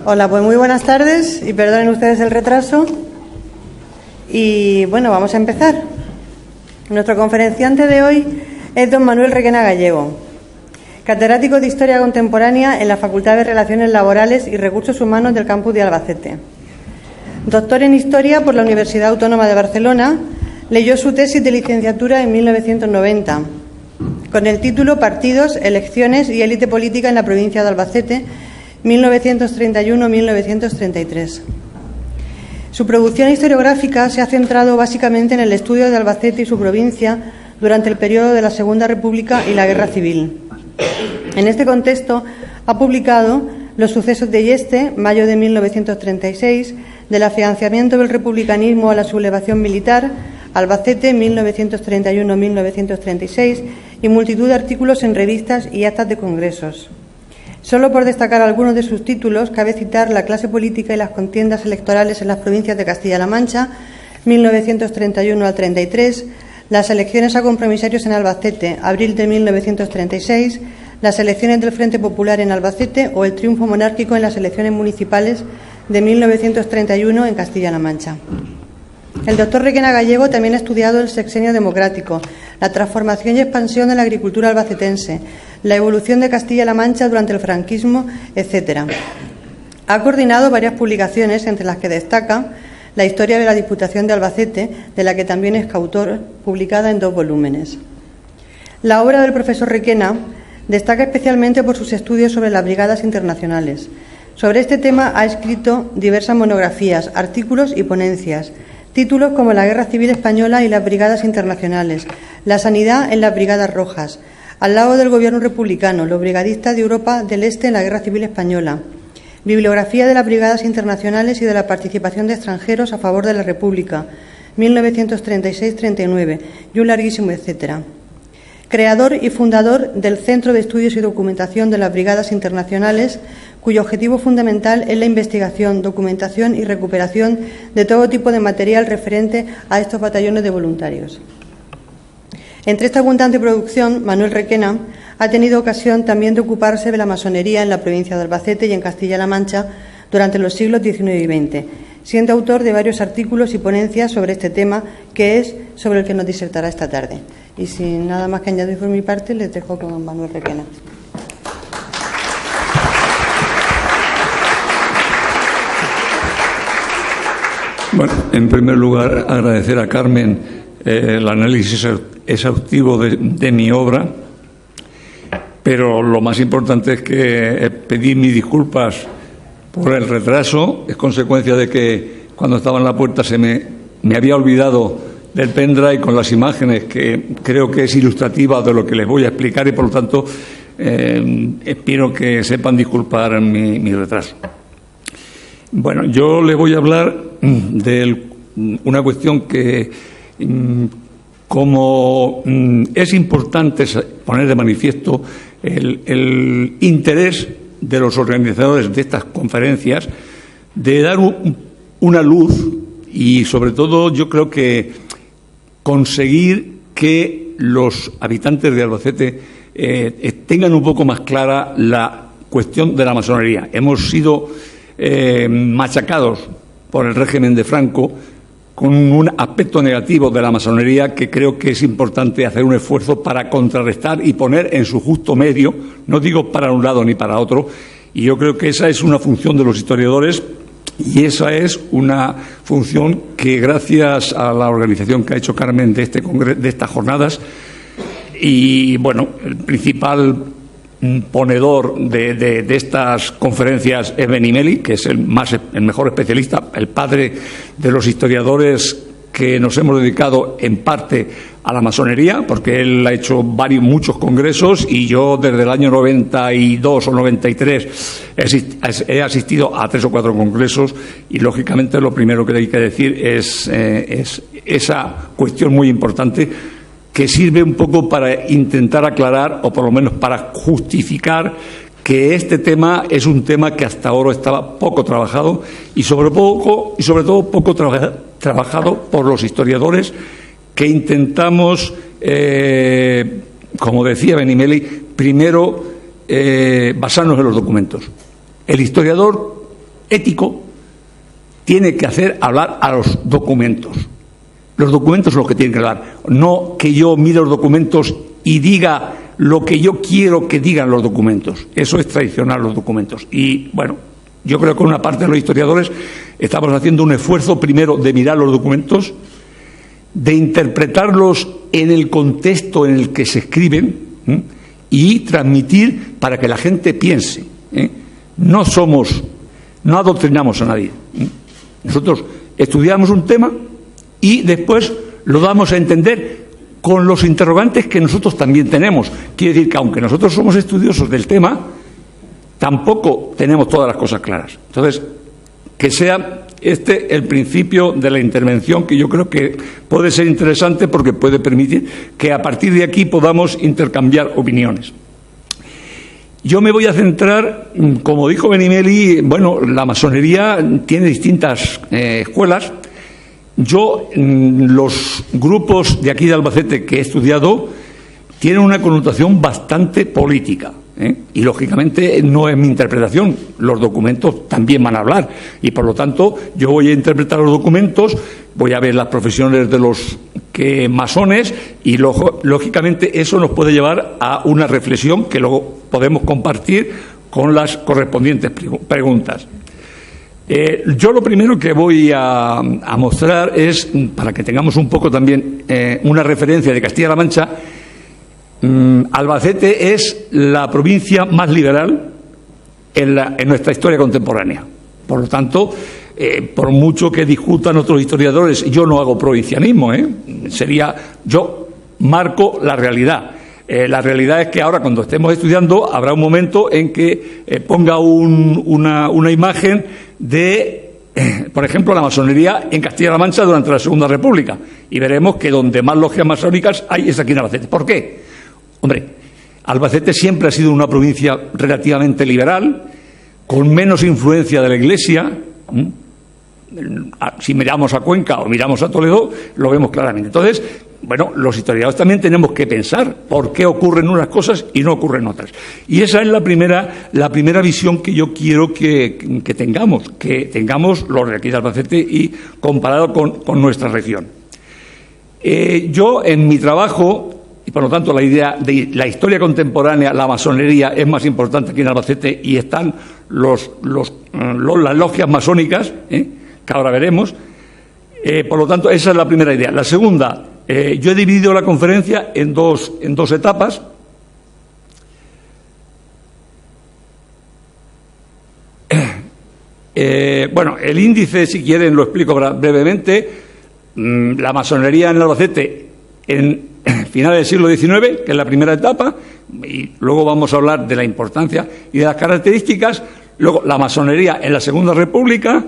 Hola, pues muy buenas tardes y perdonen ustedes el retraso. Y bueno, vamos a empezar. Nuestro conferenciante de hoy es don Manuel Requena Gallego, catedrático de Historia Contemporánea en la Facultad de Relaciones Laborales y Recursos Humanos del campus de Albacete. Doctor en Historia por la Universidad Autónoma de Barcelona, leyó su tesis de licenciatura en 1990, con el título Partidos, Elecciones y Élite Política en la provincia de Albacete, 1931-1933. Su producción historiográfica se ha centrado básicamente en el estudio de Albacete y su provincia durante el periodo de la Segunda República y la Guerra Civil. En este contexto, ha publicado Los sucesos de Yeste, mayo de 1936, del afianzamiento del republicanismo a la sublevación militar, Albacete, 1931-1936, y multitud de artículos en revistas y actas de congresos. Solo por destacar algunos de sus títulos, cabe citar La clase política y las contiendas electorales en las provincias de Castilla-La Mancha, 1931 al 33, Las elecciones a compromisarios en Albacete, abril de 1936, Las elecciones del Frente Popular en Albacete o el triunfo monárquico en las elecciones municipales de 1931 en Castilla-La Mancha. El doctor Requena Gallego también ha estudiado el sexenio democrático, la transformación y expansión de la agricultura albacetense, la evolución de Castilla-La Mancha durante el franquismo, etc. Ha coordinado varias publicaciones, entre las que destaca La historia de la Diputación de Albacete, de la que también es coautor, publicada en 2 volúmenes. La obra del profesor Requena destaca especialmente por sus estudios sobre las brigadas internacionales. Sobre este tema ha escrito diversas monografías, artículos y ponencias. Títulos como La Guerra Civil Española y las Brigadas Internacionales, La Sanidad en las Brigadas Rojas, Al lado del Gobierno republicano, los brigadistas de Europa del Este en la Guerra Civil Española, Bibliografía de las Brigadas Internacionales y de la participación de extranjeros a favor de la República, 1936-39, y un larguísimo etcétera. Creador y fundador del Centro de Estudios y Documentación de las Brigadas Internacionales, cuyo objetivo fundamental es la investigación, documentación y recuperación de todo tipo de material referente a estos batallones de voluntarios. Entre esta abundante producción, Manuel Requena ha tenido ocasión también de ocuparse de la masonería en la provincia de Albacete y en Castilla-La Mancha durante los siglos XIX y XX, siendo autor de varios artículos y ponencias sobre este tema, que es sobre el que nos disertará esta tarde. Y sin nada más que añadir por mi parte, les dejo con Manuel Requena. Bueno, en primer lugar, agradecer a Carmen el análisis exhaustivo de mi obra, pero lo más importante es que pedí mis disculpas por el retraso. Es consecuencia de que cuando estaba en la puerta me había olvidado del pendrive con las imágenes, que creo que es ilustrativa de lo que les voy a explicar, y por lo tanto espero que sepan disculpar mi retraso. Bueno, yo les voy a hablar de una cuestión que, como es importante poner de manifiesto el interés de los organizadores de estas conferencias de dar una luz y, sobre todo, yo creo que conseguir que los habitantes de Albacete tengan un poco más clara la cuestión de la masonería. Hemos sido machacados por el régimen de Franco con un aspecto negativo de la masonería que creo que es importante hacer un esfuerzo para contrarrestar y poner en su justo medio, no digo para un lado ni para otro, y yo creo que esa es una función de los historiadores y esa es una función que, gracias a la organización que ha hecho Carmen de estas jornadas, y bueno, el principal ponedor de estas conferencias es Benimeli, que es el mejor especialista, el padre de los historiadores que nos hemos dedicado en parte a la masonería, porque él ha hecho muchos congresos y yo desde el año 92 o 93 he asistido a 3 o 4 congresos y, lógicamente, lo primero que hay que decir es esa cuestión muy importante que sirve un poco para intentar aclarar, o por lo menos para justificar, que este tema es un tema que hasta ahora estaba poco trabajado y sobre todo poco trabajado por los historiadores que intentamos, como decía Benimeli, primero basarnos en los documentos. El historiador ético tiene que hacer hablar a los documentos. Los documentos son los que tienen que hablar. No que yo mire los documentos y diga lo que yo quiero que digan los documentos. Eso es traicionar los documentos. Y, bueno, yo creo que una parte de los historiadores estamos haciendo un esfuerzo primero de mirar los documentos, de interpretarlos en el contexto en el que se escriben, y transmitir para que la gente piense. No adoctrinamos a nadie. Nosotros estudiamos un tema y después lo damos a entender con los interrogantes que nosotros también tenemos. Quiere decir que aunque nosotros somos estudiosos del tema, tampoco tenemos todas las cosas claras. Entonces, que sea el principio de la intervención, que yo creo que puede ser interesante porque puede permitir que a partir de aquí podamos intercambiar opiniones. Yo me voy a centrar, como dijo Benimeli, bueno, la masonería tiene distintas escuelas. Yo, los grupos de aquí de Albacete que he estudiado tienen una connotación bastante política. Y, lógicamente, no es mi interpretación. Los documentos también van a hablar. Y, por lo tanto, yo voy a interpretar los documentos, voy a ver las profesiones de los masones y, lógicamente, eso nos puede llevar a una reflexión que luego podemos compartir con las correspondientes preguntas. Yo lo primero que voy a mostrar es, para que tengamos un poco también una referencia de Castilla-La Mancha. Albacete es la provincia más liberal en nuestra historia contemporánea. Por lo tanto, por mucho que discutan otros historiadores, yo no hago provincianismo, yo marco la realidad. La realidad es que ahora, cuando estemos estudiando, habrá un momento en que ponga una imagen de, por ejemplo, la masonería en Castilla-La Mancha durante la Segunda República, y veremos que donde más logias masónicas hay es aquí en Albacete. ¿Por qué? Hombre, Albacete siempre ha sido una provincia relativamente liberal, con menos influencia de la Iglesia. Si miramos a Cuenca o miramos a Toledo, lo vemos claramente. Entonces, bueno, los historiadores también tenemos que pensar por qué ocurren unas cosas y no ocurren otras. Y esa es la primera visión que yo quiero que tengamos los de aquí de Albacete y comparado con nuestra región. Yo, en mi trabajo, y por lo tanto la idea de la historia contemporánea, la masonería es más importante aquí en Albacete, y están las logias masónicas, que ahora veremos. Por lo tanto, esa es la primera idea. La segunda, yo he dividido la conferencia en dos etapas. Bueno, el índice, si quieren, lo explico brevemente. La masonería en Albacete en finales del siglo XIX, que es la primera etapa, y luego vamos a hablar de la importancia y de las características. Luego, la masonería en la Segunda República,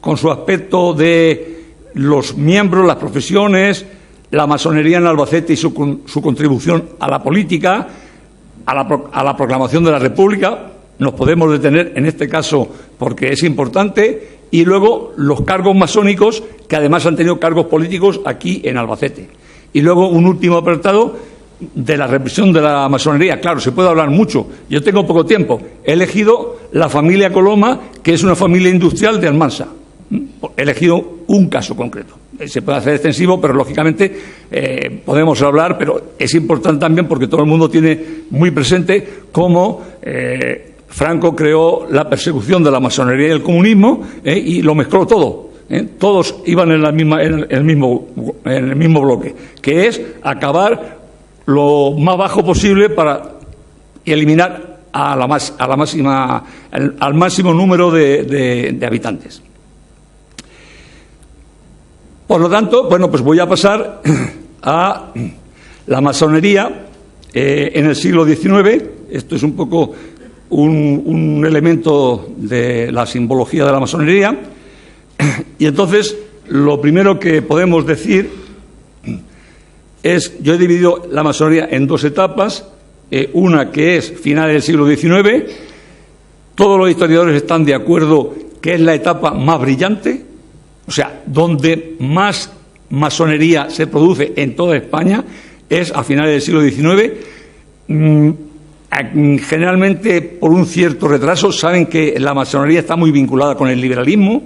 con su aspecto de los miembros, las profesiones, la masonería en Albacete y su contribución a la política, a la proclamación de la República. Nos podemos detener en este caso porque es importante. Y luego los cargos masónicos, que además han tenido cargos políticos aquí en Albacete. Y luego un último apartado de la represión de la masonería. Claro, se puede hablar mucho. Yo tengo poco tiempo. He elegido la familia Coloma, que es una familia industrial de Almansa. He elegido un caso concreto. Se puede hacer extensivo, pero lógicamente podemos hablar, pero es importante también porque todo el mundo tiene muy presente cómo Franco creó la persecución de la masonería y el comunismo, y lo mezcló todo. Todos iban en el mismo bloque, que es acabar lo más bajo posible para eliminar al máximo número de habitantes. Por lo tanto, bueno, pues voy a pasar a la masonería en el siglo XIX. Esto es un poco un elemento de la simbología de la masonería. Y entonces, lo primero que podemos decir es, yo he dividido la masonería en dos etapas, una que es finales del siglo XIX. Todos los historiadores están de acuerdo que es la etapa más brillante, o sea, donde más masonería se produce en toda España, es a finales del siglo XIX. generalmente por un cierto retraso. Saben que la masonería está muy vinculada con el liberalismo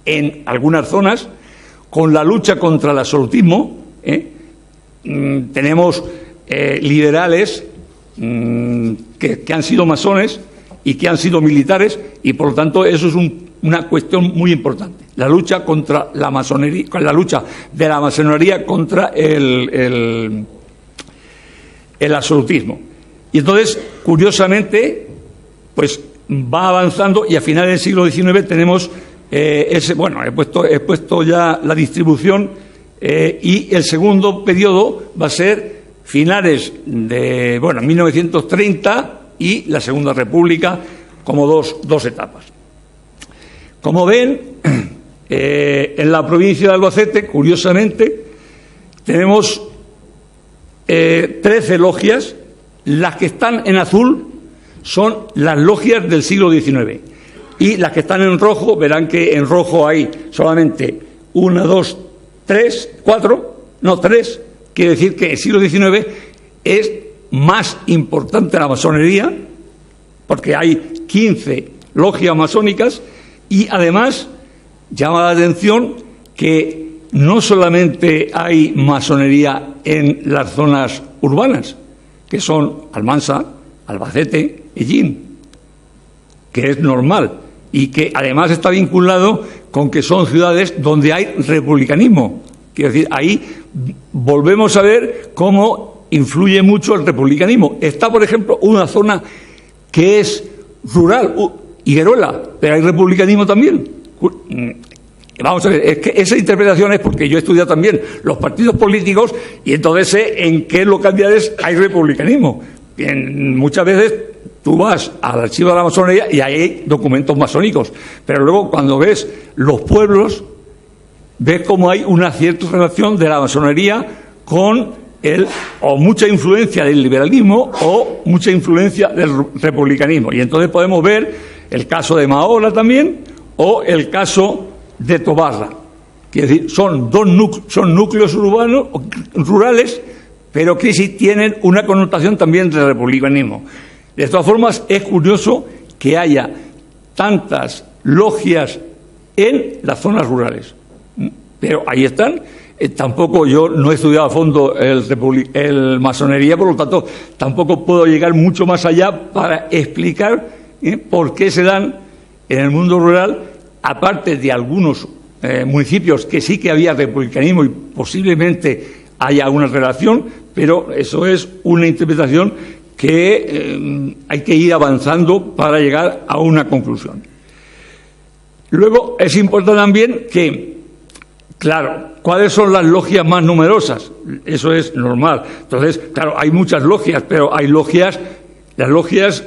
en algunas zonas, con la lucha contra el absolutismo. Tenemos liberales que han sido masones y que han sido militares, y por lo tanto eso es una cuestión muy importante. La lucha contra la masonería, la lucha de la masonería contra el absolutismo. Y entonces, curiosamente, pues va avanzando, y a finales del siglo XIX tenemos he puesto ya la distribución, y el segundo periodo va a ser finales de 1930 y la Segunda República, como dos etapas. Como ven, en la provincia de Albacete, curiosamente, tenemos 13 logias. Las que están en azul son las logias del siglo XIX, y las que están en rojo, verán que en rojo hay solamente 1, 2, 3, 4, no 3, quiere decir que el siglo XIX es más importante la masonería, porque hay 15 logias masónicas, y además llama la atención que no solamente hay masonería en las zonas urbanas, que son Almansa, Albacete, Ellín, que es normal, y que además está vinculado con que son ciudades donde hay republicanismo. Quiero decir, ahí volvemos a ver cómo influye mucho el republicanismo. Está, por ejemplo, una zona que es rural, Higueruela, pero hay republicanismo también. Vamos a ver, es que esa interpretación es porque yo he estudiado también los partidos políticos, y entonces sé en qué localidades hay republicanismo. Muchas veces tú vas al archivo de la masonería y hay documentos masónicos, pero luego cuando ves los pueblos, ves cómo hay una cierta relación de la masonería con o mucha influencia del liberalismo o mucha influencia del republicanismo. Y entonces podemos ver el caso de Maola también, o el caso de Tobarra. Quiere decir, son núcleos urbanos, rurales, pero que sí tienen una connotación también del republicanismo. De todas formas, es curioso que haya tantas logias en las zonas rurales. Pero ahí están. Tampoco yo no he estudiado a fondo el masonería, por lo tanto, tampoco puedo llegar mucho más allá para explicar por qué se dan en el mundo rural, aparte de algunos municipios que sí que había republicanismo y posiblemente haya una relación, pero eso es una interpretación que hay que ir avanzando para llegar a una conclusión. Luego es importante también que, claro, ¿cuáles son las logias más numerosas? Eso es normal. Entonces, claro, hay muchas logias, pero hay logias, las logias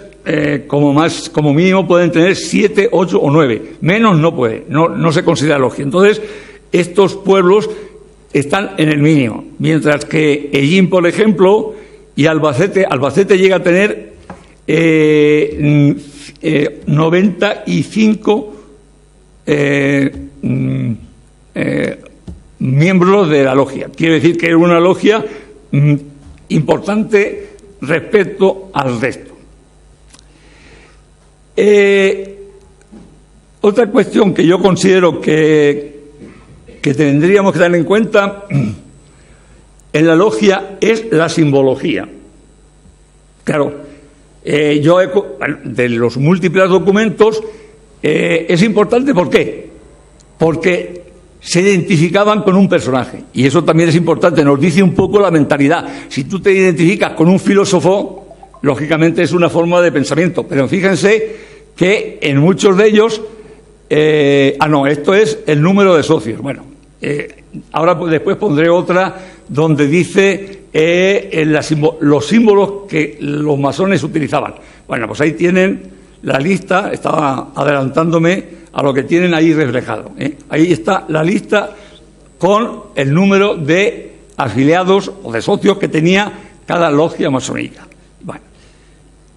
como mínimo pueden tener 7, 8 o 9. Menos no puede, no se considera logia. Entonces, estos pueblos están en el mínimo. Mientras que Ellín, por ejemplo, y Albacete llega a tener 95 miembros de la logia. Quiere decir que es una logia importante respecto al resto. Otra cuestión que yo considero que tendríamos que tener en cuenta en la logia es la simbología. Claro, de los múltiples documentos es importante. ¿Por qué? Porque se identificaban con un personaje, y eso también es importante, nos dice un poco la mentalidad. Si tú te identificas con un filósofo, lógicamente es una forma de pensamiento, pero fíjense que en muchos de ellos esto es el número de socios. Bueno, ahora después pondré otra donde dice los símbolos que los masones utilizaban. Bueno, pues ahí tienen la lista, estaba adelantándome a lo que tienen ahí reflejado. Ahí está la lista con el número de afiliados o de socios que tenía cada logia masónica. Bueno,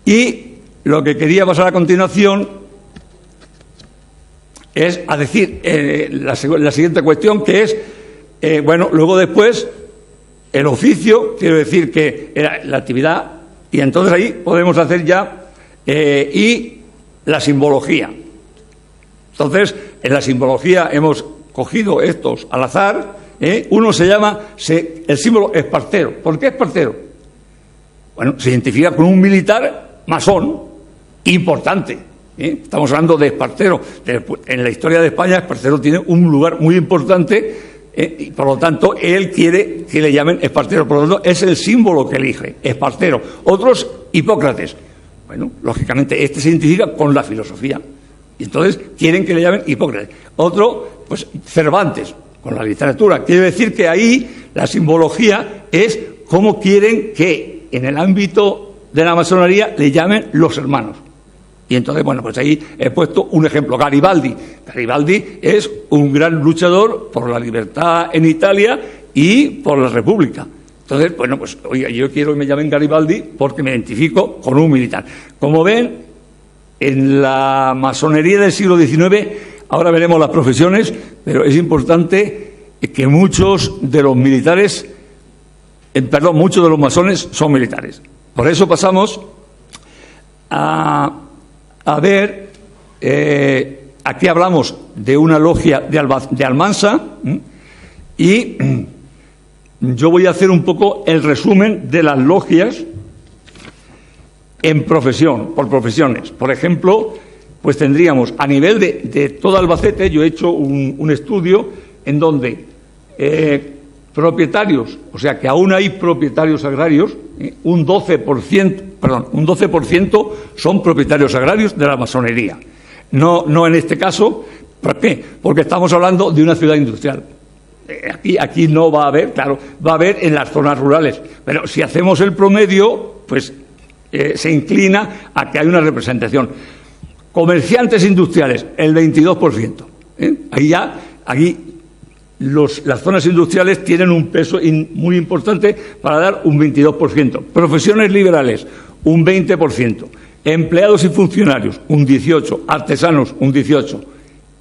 y lo que quería pasar a continuación es a decir la siguiente cuestión, que es, luego después, el oficio. Quiero decir que era la actividad Y entonces ahí podemos hacer ya y la simbología. Entonces, en la simbología hemos cogido estos al azar. Uno se llama, el símbolo espartero. ¿Por qué espartero? Bueno, se identifica con un militar masón importante. Estamos hablando de Espartero. En la historia de España, Espartero tiene un lugar muy importante y por lo tanto él quiere que le llamen Espartero. Por lo tanto, es el símbolo que elige, Espartero. Otros, Hipócrates. Bueno, lógicamente, este se identifica con la filosofía y entonces quieren que le llamen Hipócrates. Otro, pues Cervantes, con la literatura. Quiere decir que ahí la simbología es cómo quieren que en el ámbito de la masonería le llamen los hermanos. Y entonces, bueno, pues ahí he puesto un ejemplo, Garibaldi. Garibaldi es un gran luchador por la libertad en Italia y por la República. Entonces, bueno, pues oiga, yo quiero que me llamen Garibaldi porque me identifico con un militar. Como ven, en la masonería del siglo XIX, ahora veremos las profesiones, pero es importante que muchos de los militares, muchos de los masones son militares. Por eso pasamos a ver, aquí hablamos de una logia de Almansa y yo voy a hacer un poco el resumen de las logias en profesión, por profesiones. Por ejemplo, pues tendríamos a nivel de todo Albacete, yo he hecho un estudio en donde propietarios, o sea que aún hay propietarios agrarios, un 12% son propietarios agrarios de la masonería. No en este caso, ¿por qué? Porque estamos hablando de una ciudad industrial. Aquí no va a haber, claro, va a haber en las zonas rurales, pero si hacemos el promedio, pues se inclina a que hay una representación. Comerciantes industriales, el 22%. Aquí las zonas industriales tienen un peso muy importante para dar un 22%. Profesiones liberales, un 20%. Empleados y funcionarios, un 18%. Artesanos, un 18%.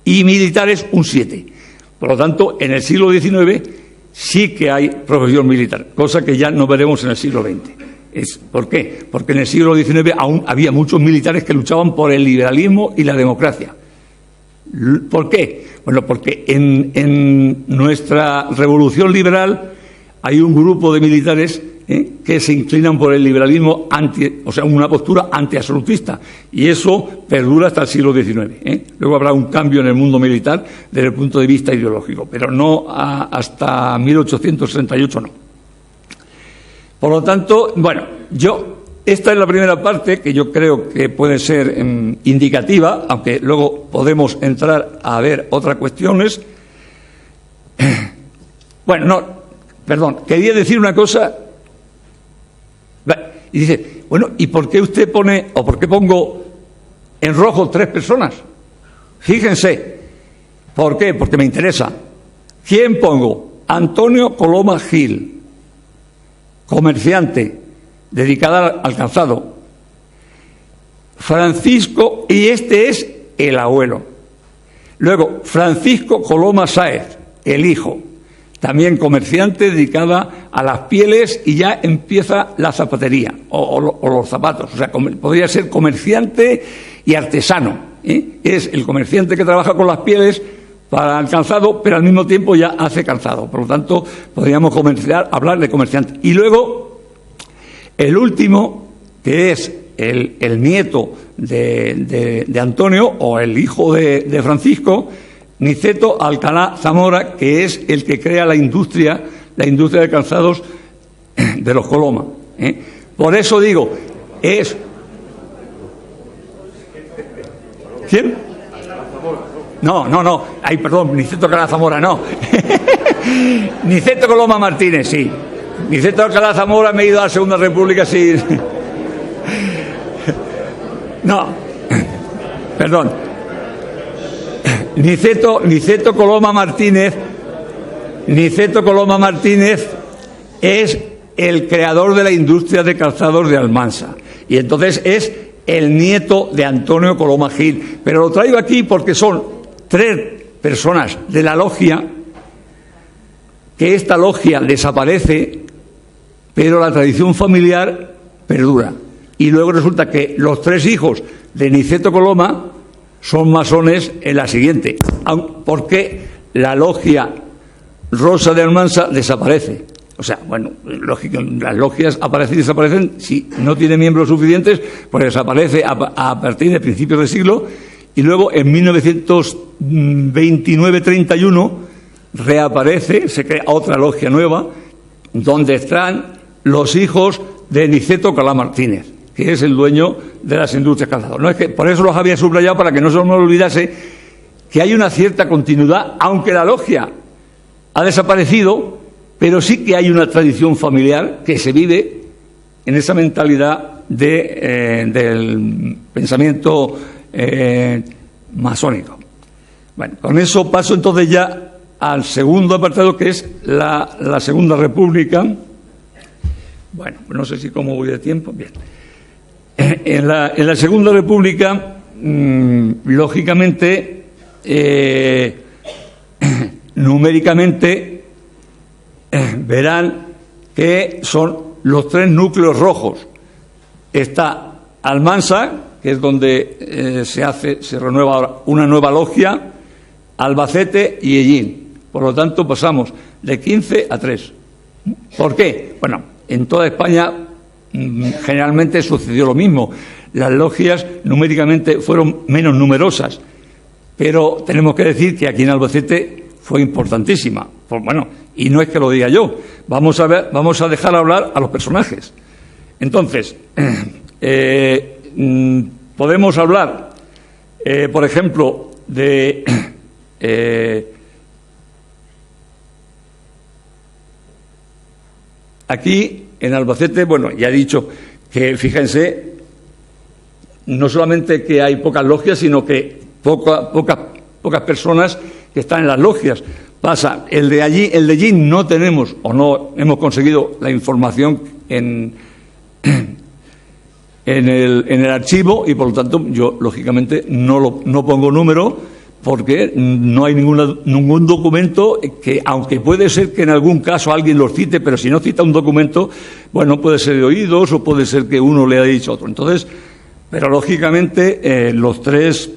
Y militares, un 7%. Por lo tanto, en el siglo XIX sí que hay profesión militar, cosa que ya no veremos en el siglo XX. ¿Por qué? Porque en el siglo XIX aún había muchos militares que luchaban por el liberalismo y la democracia. ¿Por qué? Bueno, porque en nuestra revolución liberal hay un grupo de militares que se inclinan por el liberalismo o sea, una postura antiabsolutista, y eso perdura hasta el siglo XIX. Luego habrá un cambio en el mundo militar desde el punto de vista ideológico, pero no hasta 1868 no. Por lo tanto, bueno, esta es la primera parte que yo creo que puede ser indicativa, aunque luego podemos entrar a ver otras cuestiones. Bueno, quería decir una cosa. Y dice, bueno, ¿y por qué usted pone, o por qué pongo en rojo 3 personas? Fíjense, ¿por qué? Porque me interesa. ¿Quién pongo? Antonio Coloma Gil, comerciante, dedicada al calzado. Francisco, y este es el abuelo. Luego, Francisco Coloma Sáez, el hijo, también comerciante, dedicada a las pieles, y ya empieza la zapatería o los zapatos. O sea, podría ser comerciante y artesano. Es el comerciante que trabaja con las pieles para el calzado, pero al mismo tiempo ya hace calzado. Por lo tanto, podríamos hablar de comerciante. Y luego, el último, que es el nieto de Antonio, o el hijo de Francisco, Niceto Alcalá Zamora, que es el que crea la industria de calzados de los Coloma. Por eso digo, es... ¿Quién? No. Ay, perdón, Niceto Alcalá Zamora, no. Niceto Coloma Martínez, sí. Niceto Alcalá Zamora me he ido a la Segunda República sin... No, perdón. Niceto Coloma Martínez es el creador de la industria de calzados de Almansa. Y entonces es el nieto de Antonio Coloma Gil. Pero lo traigo aquí porque son 3 personas de la logia, que esta logia desaparece, pero la tradición familiar perdura. y luego resulta que los 3 hijos de Niceto Coloma son masones en la siguiente, porque la logia Rosa de Almansa desaparece. O sea, bueno, lógico, las logias aparecen y desaparecen. Si no tiene miembros suficientes, pues desaparece a partir de principios del siglo. Y luego, en 1929-31, reaparece, se crea otra logia nueva, donde están los hijos de Niceto Calá Martínez, que es el dueño de las Industrias Calzados. No es que, por eso los había subrayado, para que no se me olvidase que hay una cierta continuidad, aunque la logia ha desaparecido, pero sí que hay una tradición familiar que se vive en esa mentalidad del pensamiento masónico. Bueno, con eso paso entonces ya al segundo apartado, que es la Segunda República. Bueno, no sé si cómo voy de tiempo. Bien. En la Segunda República, lógicamente, numéricamente, verán que son los 3 núcleos rojos. Está Almansa, que es donde se renueva ahora una nueva logia, Albacete y Hellín. Por lo tanto, pasamos de 15 a 3. ¿Por qué? Bueno, en toda España generalmente sucedió lo mismo. Las logias numéricamente fueron menos numerosas, pero tenemos que decir que aquí en Albacete fue importantísima. Pues bueno, y no es que lo diga yo. Vamos a dejar hablar a los personajes. Entonces, podemos hablar, por ejemplo, de aquí en Albacete. Bueno, ya he dicho que, fíjense, no solamente que hay pocas logias, sino que pocas personas que están en las logias. Pasa, el de Hellín no tenemos, o no hemos conseguido la información en el archivo, y por lo tanto yo lógicamente no pongo número, porque no hay ningún documento que, aunque puede ser que en algún caso alguien los cite, pero si no cita un documento, bueno, puede ser de oídos o puede ser que uno le haya dicho a otro. Entonces, pero lógicamente las 3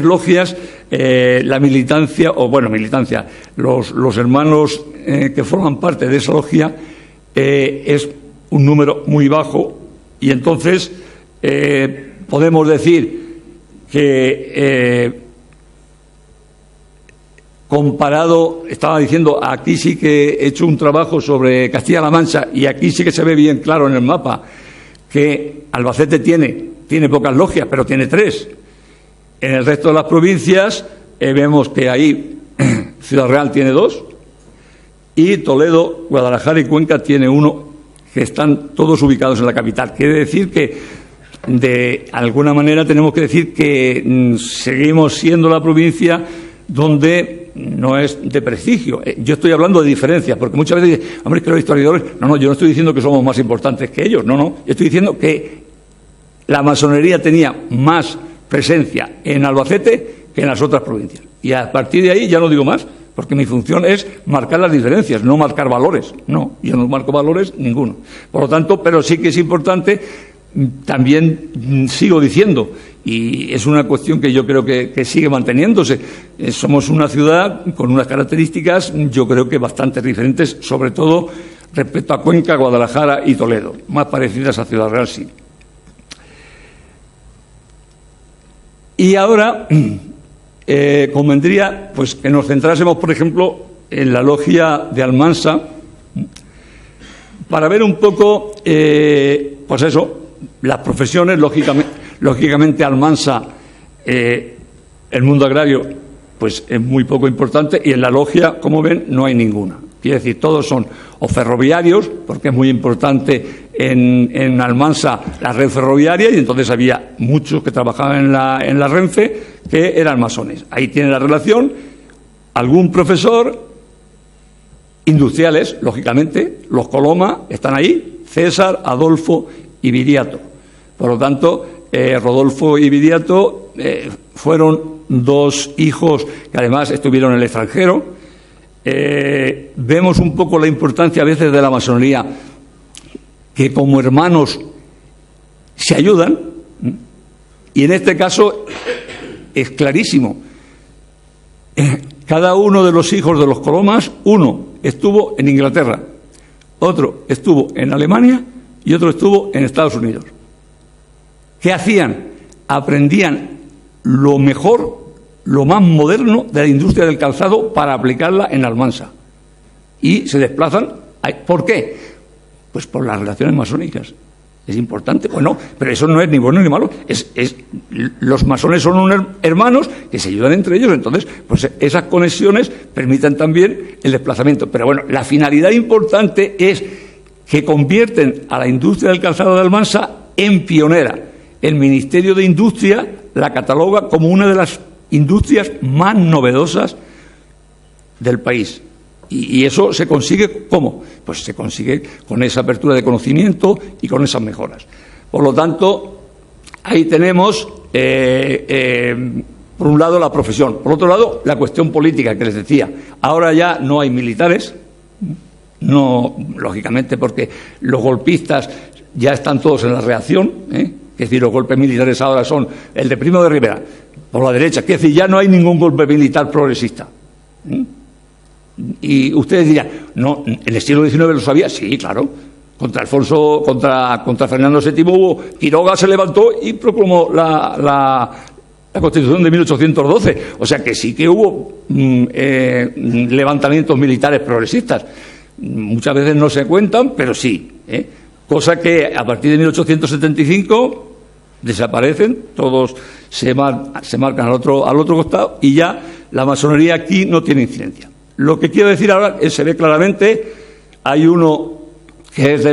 logias, la militancia, los hermanos que forman parte de esa logia, es un número muy bajo, y entonces podemos decir que comparado, estaba diciendo, aquí sí que he hecho un trabajo sobre Castilla-La Mancha, y aquí sí que se ve bien claro en el mapa que Albacete tiene pocas logias, pero tiene 3. En el resto de las provincias vemos que ahí Ciudad Real tiene 2, y Toledo, Guadalajara y Cuenca tiene 1, que están todos ubicados en la capital. Quiere decir que, de alguna manera, tenemos que decir que seguimos siendo la provincia donde no es de prestigio. Yo estoy hablando de diferencias, porque muchas veces dicen, hombre, es que los historiadores... No, yo no estoy diciendo que somos más importantes que ellos, no. Yo estoy diciendo que la masonería tenía más presencia en Albacete que en las otras provincias. Y a partir de ahí ya no digo más, porque mi función es marcar las diferencias, no marcar valores. No, yo no marco valores ninguno. Por lo tanto, pero sí que es importante, también sigo diciendo, y es una cuestión que yo creo que sigue manteniéndose. Somos una ciudad con unas características, yo creo que bastante diferentes, sobre todo respecto a Cuenca, Guadalajara y Toledo, más parecidas a Ciudad Real, sí. Y ahora convendría pues que nos centrásemos, por ejemplo, en la logia de Almansa, para ver un poco, pues eso, las profesiones. Lógicamente Almansa, el mundo agrario, pues es muy poco importante, y en la logia, como ven, no hay ninguna. Quiere decir, todos son o ferroviarios, porque es muy importante en Almansa la red ferroviaria, y entonces había muchos que trabajaban en la Renfe que eran masones. Ahí tiene la relación. Algún profesor, industriales, lógicamente, los Coloma están ahí, César, Adolfo y Viriato. Por lo tanto, Rodolfo y Viriato fueron 2 hijos que además estuvieron en el extranjero. Vemos un poco la importancia a veces de la masonería, que como hermanos se ayudan, y en este caso es clarísimo. Cada uno de los hijos de los Colomas, uno estuvo en Inglaterra, otro estuvo en Alemania y otro estuvo en Estados Unidos. ¿Qué hacían? Aprendían lo mejor, lo más moderno de la industria del calzado para aplicarla en Almansa. Y se desplazan. ¿Por qué? Pues por las relaciones masónicas. Es importante. Bueno, pero eso no es ni bueno ni malo. Los masones son unos hermanos que se ayudan entre ellos. Entonces, pues esas conexiones permiten también el desplazamiento. Pero bueno, la finalidad importante es que convierten a la industria del calzado de Almansa en pionera. El Ministerio de Industria la cataloga como una de las industrias más novedosas del país. Y eso se consigue, ¿cómo? Pues se consigue con esa apertura de conocimiento y con esas mejoras. Por lo tanto, ahí tenemos, por un lado, la profesión. Por otro lado, la cuestión política que les decía. Ahora ya no hay militares, no, lógicamente, porque los golpistas ya están todos en la reacción, Es decir, los golpes militares ahora son el de Primo de Rivera, por la derecha. Es decir, ya no hay ningún golpe militar progresista. Y ustedes dirán, no, ¿en el siglo XIX lo sabía? Sí, claro. Contra Fernando VII hubo, Quiroga se levantó y proclamó la Constitución de 1812. O sea que sí que hubo levantamientos militares progresistas. Muchas veces no se cuentan, pero sí. Cosa que a partir de 1875 desaparecen, todos se marcan al otro costado y ya la masonería aquí no tiene incidencia. Lo que quiero decir ahora es, se ve claramente, hay uno que es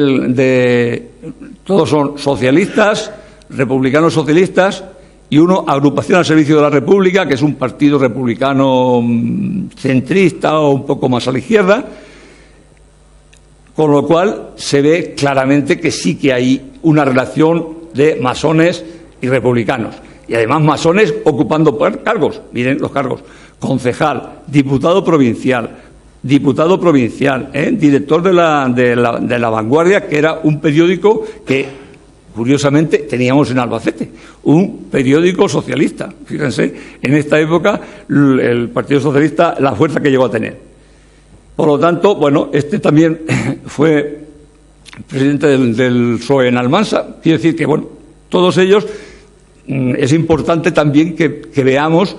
todos son socialistas, republicanos socialistas, y uno agrupación al servicio de la República, que es un partido republicano centrista o un poco más a la izquierda, con lo cual se ve claramente que sí que hay una relación de masones y republicanos. Y además masones ocupando cargos, miren los cargos: concejal, diputado provincial, director de la Vanguardia, que era un periódico que, curiosamente, teníamos en Albacete, un periódico socialista. Fíjense, en esta época el Partido Socialista, la fuerza que llegó a tener. Por lo tanto, bueno, este también fue presidente del PSOE en Almansa. Quiere decir que, bueno, todos ellos, es importante también que veamos,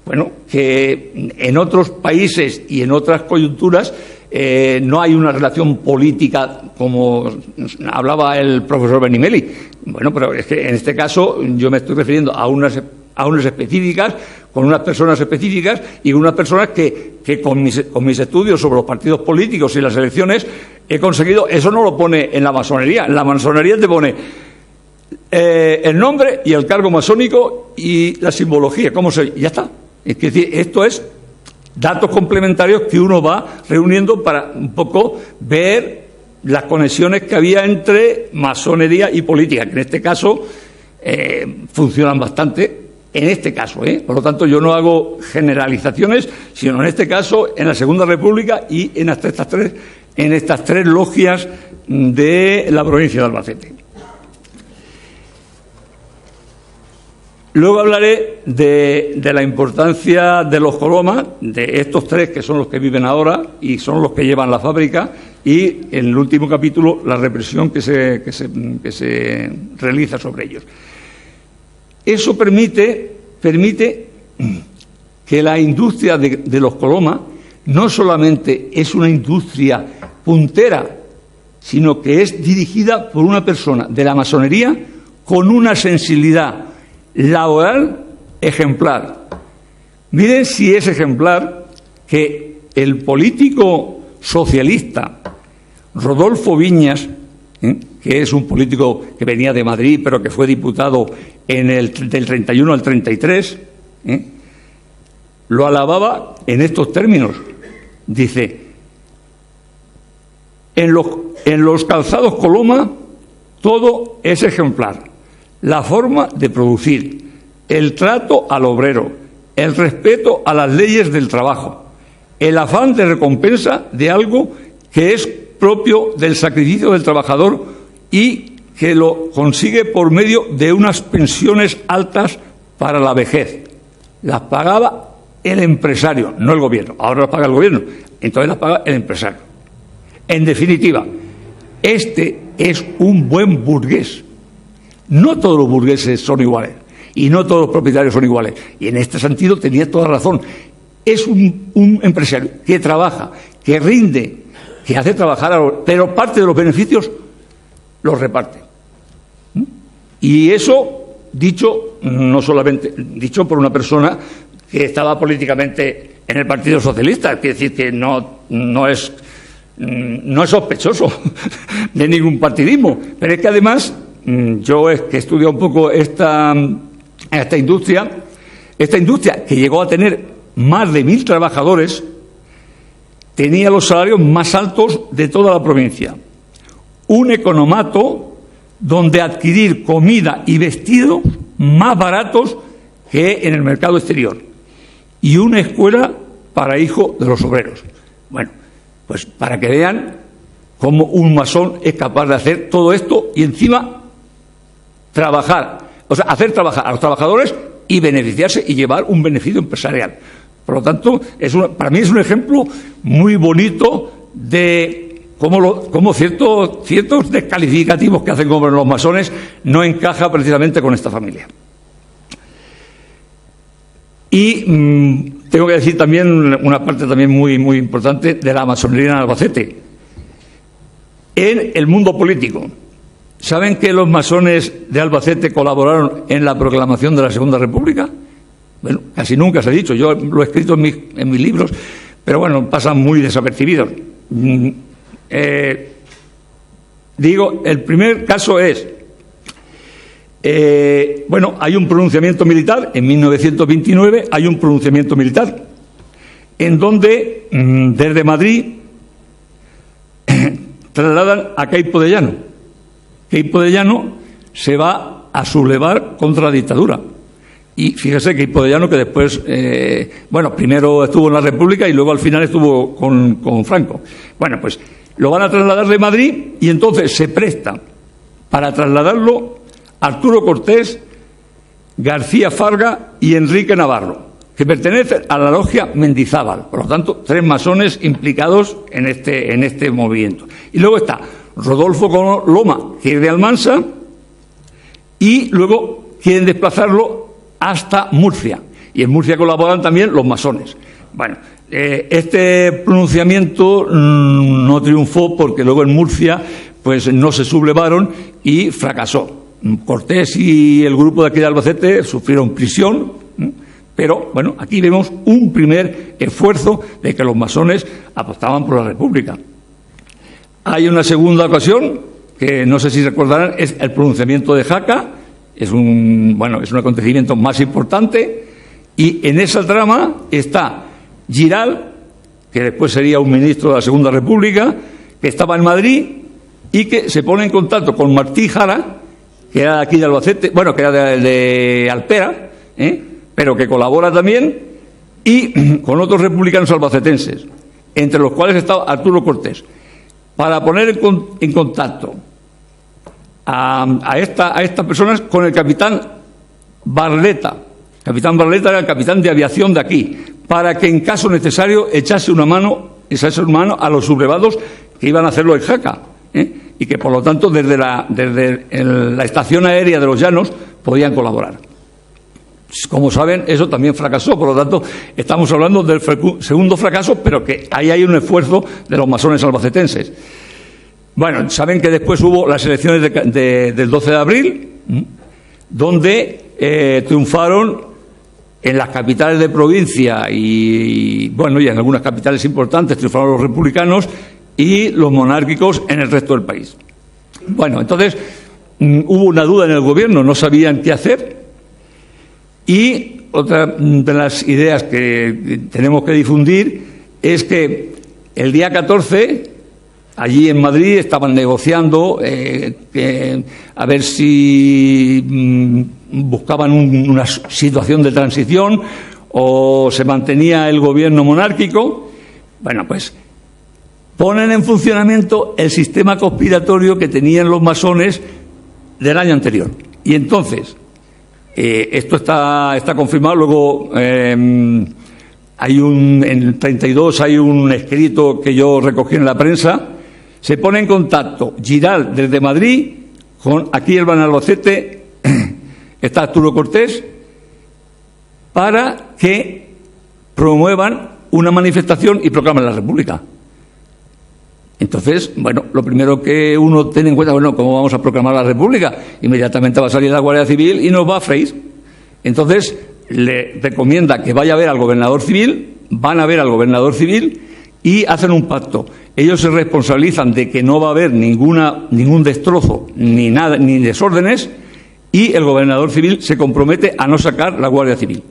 bueno, que en otros países y en otras coyunturas no hay una relación política como hablaba el profesor Benimeli. Bueno, pero es que en este caso yo me estoy refiriendo a unas específicas, con unas personas específicas y unas personas que con mis estudios sobre los partidos políticos y las elecciones he conseguido. Eso no lo pone en la masonería. En la masonería te pone el nombre y el cargo masónico y la simbología, y ya está. Es decir, esto es datos complementarios que uno va reuniendo para un poco ver las conexiones que había entre masonería y política, que en este caso funcionan bastante. En este caso, por lo tanto, yo no hago generalizaciones, sino en este caso, en la Segunda República y en estas tres logias de la provincia de Albacete. Luego hablaré de la importancia de los Colomas, de estos tres que son los que viven ahora y son los que llevan la fábrica, y en el último capítulo la represión que se realiza sobre ellos. Eso permite que la industria de los Colomas no solamente es una industria puntera, sino que es dirigida por una persona de la masonería con una sensibilidad laboral ejemplar. Miren si es ejemplar que el político socialista Rodolfo Viñas, que es un político que venía de Madrid, pero que fue diputado del 31 al 33, lo alababa en estos términos. Dice: en los calzados Coloma todo es ejemplar. La forma de producir, el trato al obrero, el respeto a las leyes del trabajo, el afán de recompensa de algo que es propio del sacrificio del trabajador y que lo consigue por medio de unas pensiones altas para la vejez. Las pagaba el empresario, no el gobierno. Ahora las paga el gobierno, entonces las paga el empresario. En definitiva, este es un buen burgués. No todos los burgueses son iguales y no todos los propietarios son iguales. Y en este sentido tenía toda razón. Es un empresario que trabaja, que rinde, que hace trabajar, pero parte de los beneficios los reparte. Y eso dicho no solamente dicho por una persona que estaba políticamente en el Partido Socialista, quiere decir que no es sospechoso de ningún partidismo, pero es que además yo he estudiado un poco esta industria que llegó a tener más de 1.000 trabajadores, tenía los salarios más altos de toda la provincia. Un economato donde adquirir comida y vestido más baratos que en el mercado exterior. Y una escuela para hijos de los obreros. Bueno, pues para que vean cómo un masón es capaz de hacer todo esto y encima hacer trabajar a los trabajadores y beneficiarse y llevar un beneficio empresarial. Por lo tanto, para mí es un ejemplo muy bonito de cómo ciertos descalificativos que hacen como los masones no encaja precisamente con esta familia. Y tengo que decir también una parte también muy, muy importante de la masonería en Albacete. En el mundo político, ¿saben que los masones de Albacete colaboraron en la proclamación de la Segunda República? Bueno, casi nunca se ha dicho. Yo lo he escrito en mis libros, pero bueno, pasan muy desapercibidos. Digo, el primer caso es, hay un pronunciamiento militar, en 1929 hay un pronunciamiento militar, en donde desde Madrid trasladan a Queipo de Llano. Queipo de Llano se va a sublevar contra la dictadura. Y fíjese que Queipo de Llano, que después, primero estuvo en la República y luego al final estuvo con Franco. Bueno, pues lo van a trasladar de Madrid y entonces se presta para trasladarlo Arturo Cortés, García Farga y Enrique Navarro, que pertenecen a la logia Mendizábal. Por lo tanto, 3 masones implicados en este movimiento. Y luego está Rodolfo Loma, que es de Almansa, y luego quieren desplazarlo hasta Murcia. Y en Murcia colaboran también los masones. Bueno, este pronunciamiento no triunfó porque luego en Murcia pues no se sublevaron y fracasó. Cortés y el grupo de aquí de Albacete sufrieron prisión, pero bueno, aquí vemos un primer esfuerzo de que los masones apostaban por la República. Hay una segunda ocasión que no sé si recordarán, es el pronunciamiento de Jaca. Es un acontecimiento más importante, y en esa trama está Giral, que después sería un ministro de la Segunda República, que estaba en Madrid y que se pone en contacto con Martí Jara, que era de aquí de Albacete, que era de Alpera, pero que colabora también, y con otros republicanos albacetenses, entre los cuales estaba Arturo Cortés, para poner en contacto a estas personas con el capitán Barleta. Capitán Barleta era el capitán de aviación de aquí, para que en caso necesario echase una mano a los sublevados que iban a hacerlo en Jaca, y que por lo tanto desde la estación aérea de los Llanos podían colaborar. Como saben, eso también fracasó, por lo tanto estamos hablando del segundo fracaso, pero que ahí hay un esfuerzo de los masones albacetenses. Bueno, saben que después hubo las elecciones del 12 de abril, donde triunfaron en las capitales de provincia y en algunas capitales importantes triunfaron los republicanos y los monárquicos en el resto del país. Bueno, entonces hubo una duda en el gobierno, no sabían qué hacer, y otra de las ideas que tenemos que difundir es que el día 14... allí en Madrid estaban negociando a ver si buscaban una situación de transición o se mantenía el gobierno monárquico. Bueno, pues ponen en funcionamiento el sistema conspiratorio que tenían los masones del año anterior. Y entonces, esto está confirmado. Luego, en el 32 hay un escrito que yo recogí en la prensa. Se pone en contacto Giral desde Madrid con aquí el Albacete, está Arturo Cortés, para que promuevan una manifestación y proclamen la República. Entonces, bueno, lo primero que uno tiene en cuenta, bueno, ¿cómo vamos a proclamar la República? Inmediatamente va a salir la Guardia Civil y nos va a freír. Entonces, le recomienda que vaya a ver al gobernador civil, van a ver al gobernador civil y hacen un pacto. Ellos se responsabilizan de que no va a haber ningún destrozo, ni nada, ni desórdenes, y el gobernador civil se compromete a no sacar la Guardia Civil.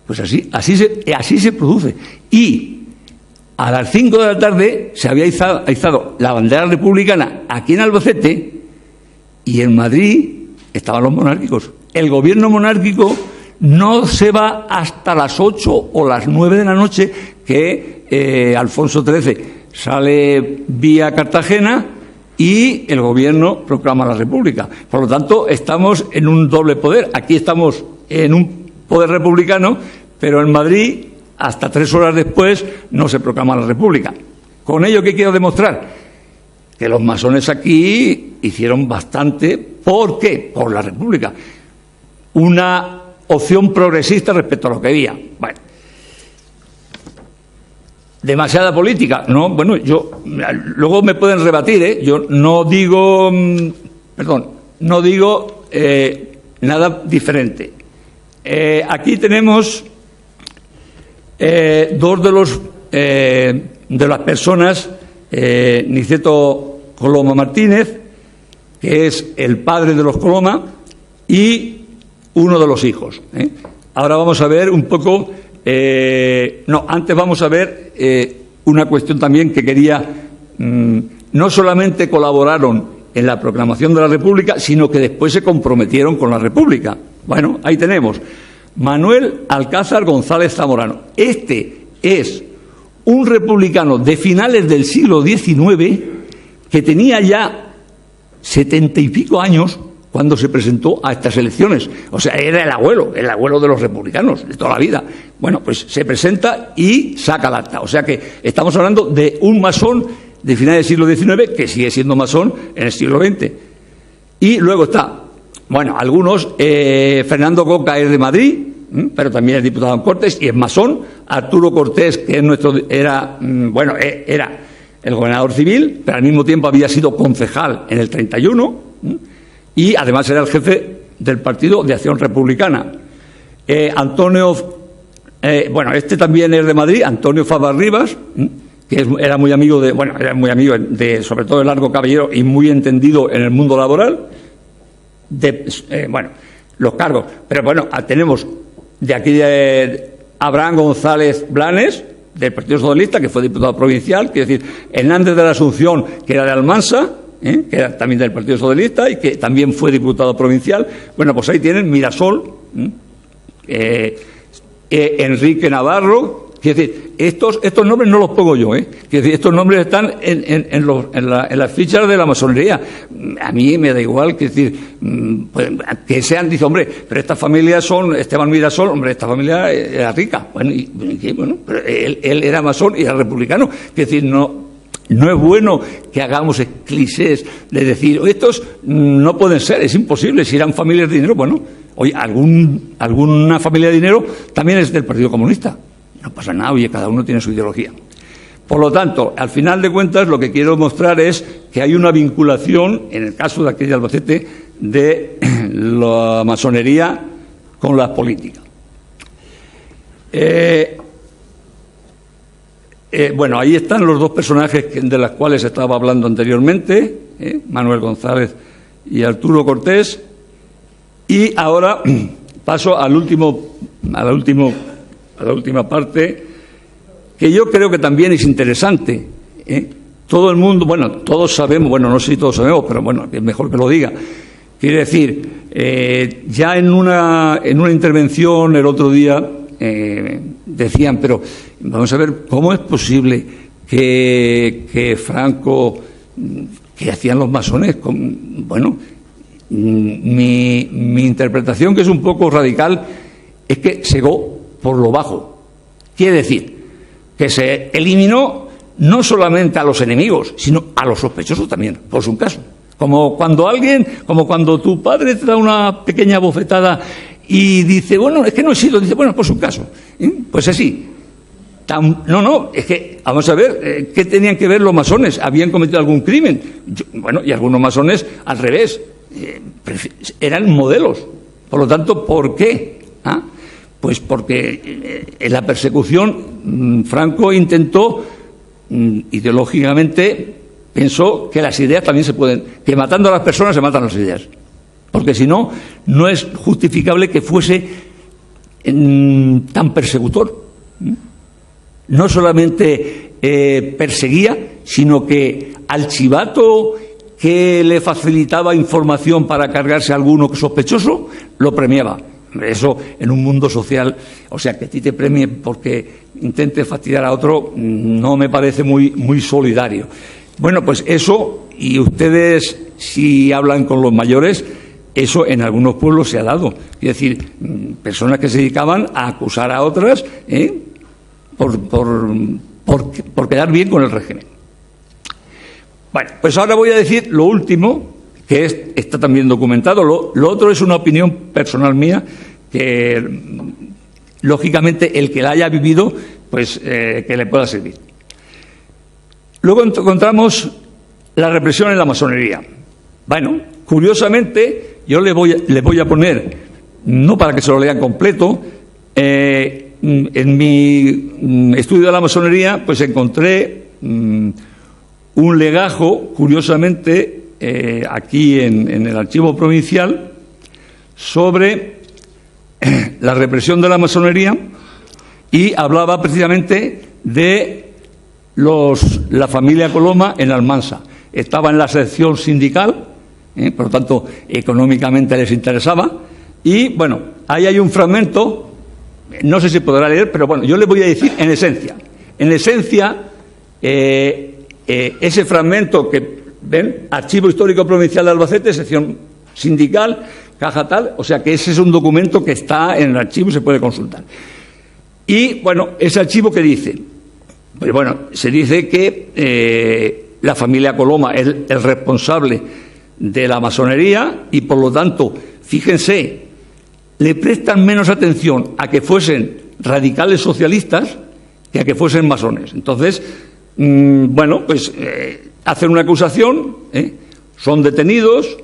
Pues así se produce. Y a las 5 de la tarde se había izado la bandera republicana aquí en Albacete, y en Madrid estaban los monárquicos. El gobierno monárquico no se va hasta las 8 o las 9 de la noche, que Alfonso XIII sale vía Cartagena y el gobierno proclama la República. Por lo tanto, estamos en un doble poder. Aquí estamos en un poder republicano, pero en Madrid, hasta 3 horas después, no se proclama la República. Con ello, ¿qué quiero demostrar? Que los masones aquí hicieron bastante. ¿Por qué? Por la República. Una opción progresista respecto a lo que había. Bueno, demasiada política, ¿no? Bueno, luego me pueden rebatir, ¿eh? Yo no digo, nada diferente. Aquí tenemos dos de las personas, Niceto Coloma Martínez, que es el padre de los Coloma, y uno de los hijos. Ahora vamos a ver un poco. Antes vamos a ver una cuestión también que quería. No solamente colaboraron en la proclamación de la República, sino que después se comprometieron con la República. Bueno, ahí tenemos Manuel Alcázar González Zamorano. Este es un republicano de finales del siglo XIX que tenía ya 70 y pico años cuando se presentó a estas elecciones. O sea, era el abuelo de los republicanos de toda la vida. Bueno, pues se presenta y saca el acta. O sea que estamos hablando de un masón de finales del siglo XIX que sigue siendo masón en el siglo XX. Y luego está, bueno, algunos, Fernando Coca es de Madrid, pero también es diputado en Cortes y es masón. Arturo Cortés, que era el gobernador civil, pero al mismo tiempo había sido concejal en el 31, y además era el jefe del Partido de Acción Republicana. Este también es de Madrid, Antonio Fabas Rivas, que era muy amigo de, sobre todo, de Largo Caballero, y muy entendido en el mundo laboral. Los cargos. Pero bueno, tenemos de aquí de Abraham González Blanes, del Partido Socialista, que fue diputado provincial, quiere decir, Hernández de la Asunción, que era de Almansa, que era también del Partido Socialista y que también fue diputado provincial. Bueno, pues ahí tienen Mirasol, Enrique Navarro. Quiere decir, estos nombres no los pongo yo, Quiere decir, estos nombres están en las fichas de la masonería. A mí me da igual, quiere decir, que sean, dice, hombre, pero estas familias son Esteban Mirasol, hombre, esta familia era rica. Bueno, pero él era masón y era republicano. Quiere decir, no es bueno que hagamos clichés de decir, estos no pueden ser, es imposible, si eran familias de dinero. Bueno, oye, alguna familia de dinero también es del Partido Comunista. No pasa nada, oye, cada uno tiene su ideología. Por lo tanto, al final de cuentas, lo que quiero mostrar es que hay una vinculación, en el caso de aquí de Albacete, de la masonería con la política. Bueno, ahí están los dos personajes de los cuales estaba hablando anteriormente, Manuel González y Arturo Cortés. Y ahora paso a la última parte, que yo creo que también es interesante. Todo el mundo, bueno, todos sabemos, bueno, no sé si todos sabemos, pero bueno, es mejor que lo diga. Quiere decir, ya en una intervención el otro día decían, pero vamos a ver, ¿cómo es posible que Franco, ¿qué hacían los masones? Bueno, mi interpretación, que es un poco radical, es que se llegó por lo bajo. Quiere decir que se eliminó no solamente a los enemigos, sino a los sospechosos también, por su caso. Como cuando tu padre te da una pequeña bofetada y dice, bueno, es que no he sido, dice, bueno, por su caso. Pues así. No, es que, vamos a ver, ¿qué tenían que ver los masones? ¿Habían cometido algún crimen? Bueno, y algunos masones, al revés, eran modelos. Por lo tanto, ¿por qué? Pues porque en la persecución Franco intentó, ideológicamente, pensó que las ideas también se pueden, que matando a las personas se matan las ideas. Porque si no, no es justificable que fuese tan persecutor. No solamente perseguía, sino que al chivato que le facilitaba información para cargarse a alguno sospechoso, lo premiaba. Eso en un mundo social, o sea, que a ti te premien porque intentes fastidiar a otro, no me parece muy solidario. Bueno, pues eso, y ustedes si hablan con los mayores, eso en algunos pueblos se ha dado. Es decir, personas que se dedicaban a acusar a otras por quedar bien con el régimen. Bueno, pues ahora voy a decir lo último, que está también documentado. Lo otro es una opinión personal mía, que lógicamente el que la haya vivido, pues que le pueda servir. Luego encontramos la represión en la masonería. Bueno, curiosamente, yo le voy a poner, no para que se lo lean completo, en mi estudio de la masonería, pues encontré un legajo, curiosamente, aquí en el archivo provincial, sobre la represión de la masonería, y hablaba precisamente de la familia Coloma en Almansa. Estaba en la sección sindical, por lo tanto, económicamente les interesaba, y bueno, ahí hay un fragmento, no sé si podrá leer, pero bueno, yo le voy a decir en esencia. En esencia, ese fragmento que ven, Archivo Histórico Provincial de Albacete, sección sindical, caja tal, o sea que ese es un documento que está en el archivo y se puede consultar. Y bueno, ese archivo que dice, pues bueno, se dice que la familia Coloma es el responsable de la masonería y por lo tanto, fíjense, le prestan menos atención a que fuesen radicales socialistas que a que fuesen masones. Entonces, bueno, pues hacen una acusación, son detenidos,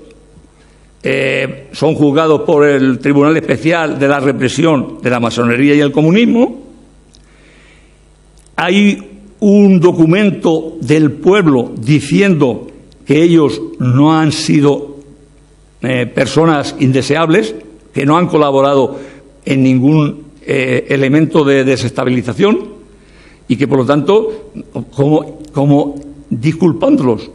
son juzgados por el Tribunal Especial de la Represión de la Masonería y el Comunismo. Hay un documento del pueblo diciendo que ellos no han sido personas indeseables, que no han colaborado en ningún elemento de desestabilización y que, por lo tanto, como disculpándolos.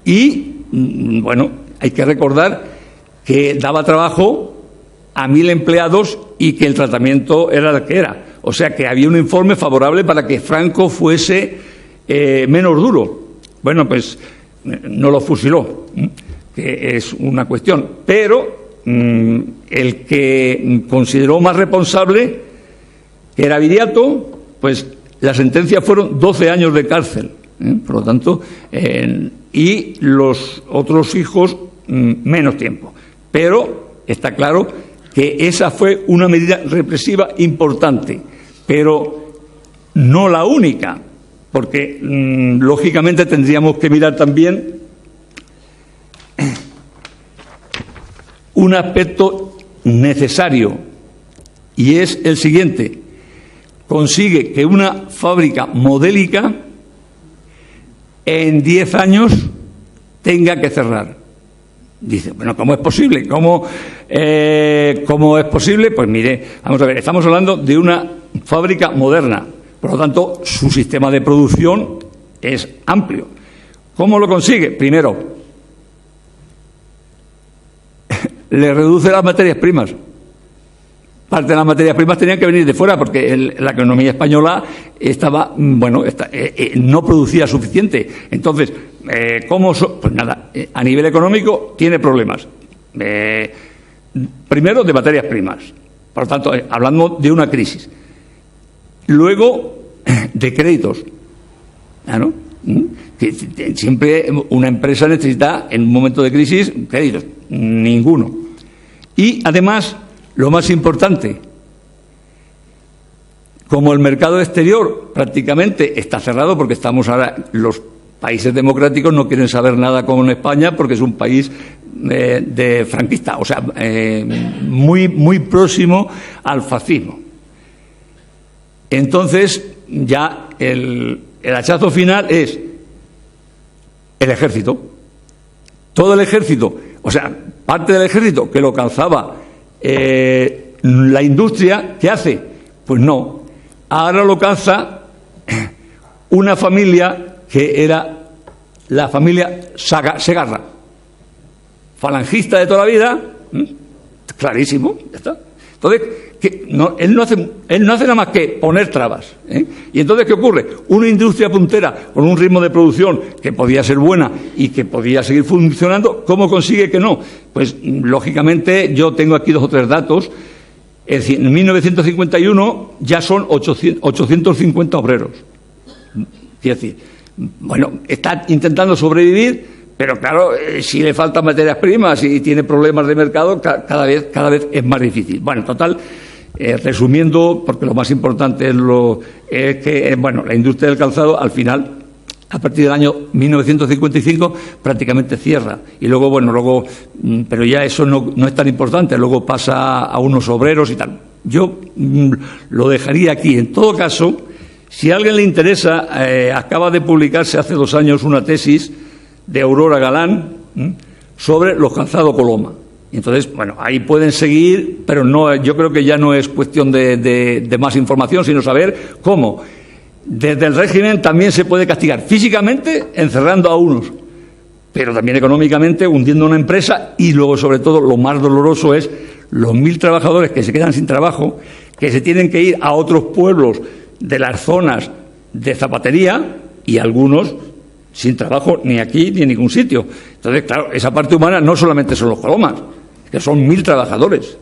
Y, bueno, hay que recordar que daba trabajo a 1.000 empleados y que el tratamiento era el que era. O sea, que había un informe favorable para que Franco fuese menos duro. Bueno, pues no lo fusiló, que es una cuestión. Pero el que consideró más responsable, que era Viriato, pues la sentencia fueron 12 años de cárcel. Por lo tanto, y los otros hijos menos tiempo. Pero está claro que esa fue una medida represiva importante, pero no la única, porque lógicamente tendríamos que mirar también un aspecto necesario, y es el siguiente: consigue que una fábrica modélica en 10 años tenga que cerrar. Dice, bueno, ¿cómo es posible? ¿Cómo es posible? Pues mire, vamos a ver, estamos hablando de una fábrica moderna, por lo tanto, su sistema de producción es amplio. ¿Cómo lo consigue? Primero, le reduce las materias primas. parte de las materias primas tenían que venir de fuera porque la economía española estaba, no producía suficiente. Entonces, pues nada, a nivel económico tiene problemas. Primero, de materias primas. Por lo tanto, hablando de una crisis. Luego, de créditos. ¿No? Que siempre una empresa necesita, en un momento de crisis, créditos. Ninguno. Y, además, lo más importante, como el mercado exterior prácticamente está cerrado, porque estamos ahora, los países democráticos no quieren saber nada con España porque es un país de franquista, o sea, muy próximo al fascismo. Entonces, ya el hachazo final es el ejército. Todo el ejército, o sea, parte del ejército que lo calzaba la industria, ¿qué hace? Pues no. Ahora lo calza una familia que era la familia Segarra, falangista de toda la vida, clarísimo, ya está. Entonces, él no hace nada más que poner trabas. Y entonces, ¿qué ocurre? Una industria puntera con un ritmo de producción que podía ser buena y que podía seguir funcionando, ¿cómo consigue que no? Pues, lógicamente, yo tengo aquí 2 o 3 datos. Es decir, en 1951 ya son 850 obreros. Es decir, bueno, está intentando sobrevivir, pero claro, si le faltan materias primas y tiene problemas de mercado, cada vez es más difícil. Bueno, total, resumiendo, porque lo más importante es que la industria del calzado, al final, a partir del año 1955, prácticamente cierra. Y luego, pero ya eso no es tan importante, luego pasa a unos obreros y tal. Yo lo dejaría aquí. En todo caso, si a alguien le interesa, acaba de publicarse hace 2 años una tesis de Aurora Galán sobre los calzados Coloma. Y entonces, ahí pueden seguir, pero no, yo creo que ya no es cuestión de más información, sino saber cómo desde el régimen también se puede castigar físicamente encerrando a unos, pero también económicamente hundiendo una empresa, y luego, sobre todo, lo más doloroso es los 1.000 trabajadores que se quedan sin trabajo, que se tienen que ir a otros pueblos de las zonas de zapatería y algunos sin trabajo ni aquí ni en ningún sitio. Entonces, claro, esa parte humana no solamente son los colomas, que son 1.000 trabajadores,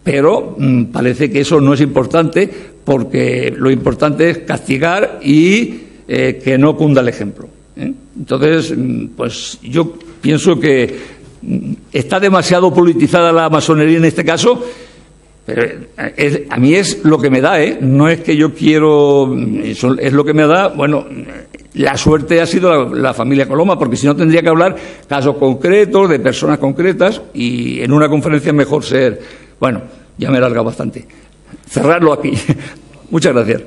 pero parece que eso no es importante, porque lo importante es castigar y que no cunda el ejemplo. Entonces, pues yo pienso que está demasiado politizada la masonería en este caso, pero a mí es lo que me da, no es que yo quiero, es lo que me da. Bueno, la suerte ha sido la familia Coloma, porque si no tendría que hablar casos concretos, de personas concretas, y en una conferencia es mejor ser, ya me he alargado bastante. Cerrarlo aquí. Muchas gracias.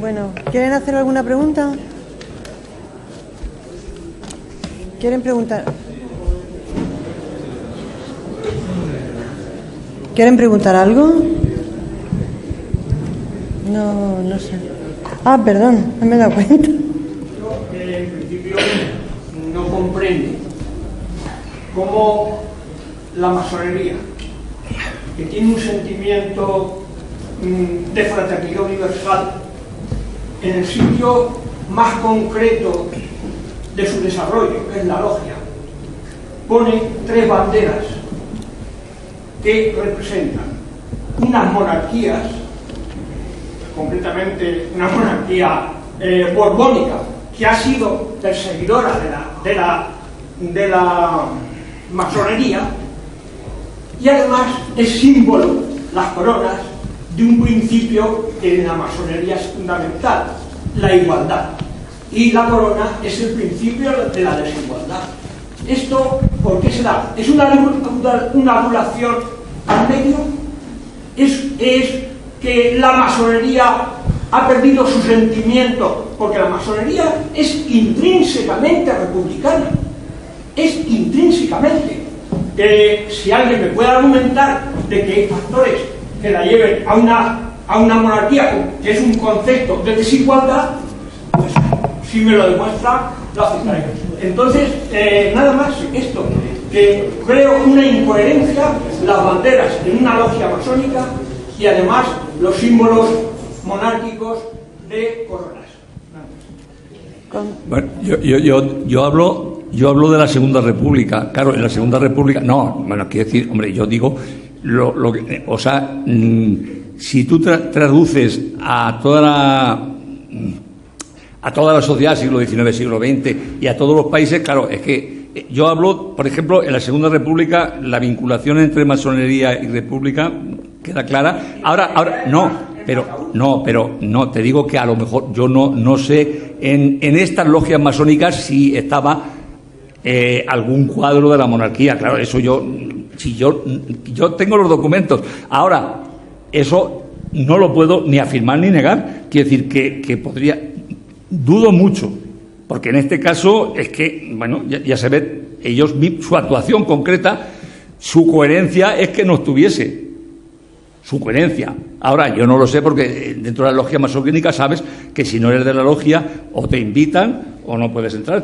Bueno, ¿quieren hacer alguna pregunta? ¿Quieren preguntar? ¿Quieren preguntar algo? No sé. Ah, perdón, no me he dado cuenta. Yo, en principio, no comprendo cómo la masonería, que tiene un sentimiento de fraternidad universal, en el sitio más concreto de su desarrollo, que es la logia, pone 3 banderas que representan unas monarquías, concretamente una monarquía borbónica, que ha sido perseguidora de la masonería, y además es símbolo, las coronas, de un principio que en la masonería es fundamental, la igualdad. Y la corona es el principio de la desigualdad. ¿Esto por qué se da? ¿Es una anulación al medio? ¿Es que la masonería ha perdido su sentimiento? Porque la masonería es intrínsecamente republicana. Es intrínsecamente. Si alguien me puede argumentar de que hay factores que la lleven a una monarquía, que es un concepto de desigualdad, pues si me lo demuestra, lo aceptaré. Entonces, nada más esto, que creo una incoherencia las banderas en una logia masónica y además los símbolos monárquicos de coronas. Bueno, yo hablo de la Segunda República. Claro, en la Segunda República, quiero decir, hombre, yo digo, o sea, si tú traduces a toda la sociedad, siglo XIX, siglo XX, y a todos los países, claro, es que yo hablo, por ejemplo, en la Segunda República, la vinculación entre masonería y república queda clara. Ahora, no, te digo que a lo mejor yo no sé en estas logias masónicas si estaba algún cuadro de la monarquía. Claro, eso yo tengo los documentos. Ahora, eso no lo puedo ni afirmar ni negar. Quiero decir que podría, dudo mucho, porque en este caso es que, bueno, ya se ve, su actuación concreta, su coherencia es que no estuviese. Su coherencia. Ahora, yo no lo sé porque dentro de la logia masónica sabes que si no eres de la logia o te invitan o no puedes entrar,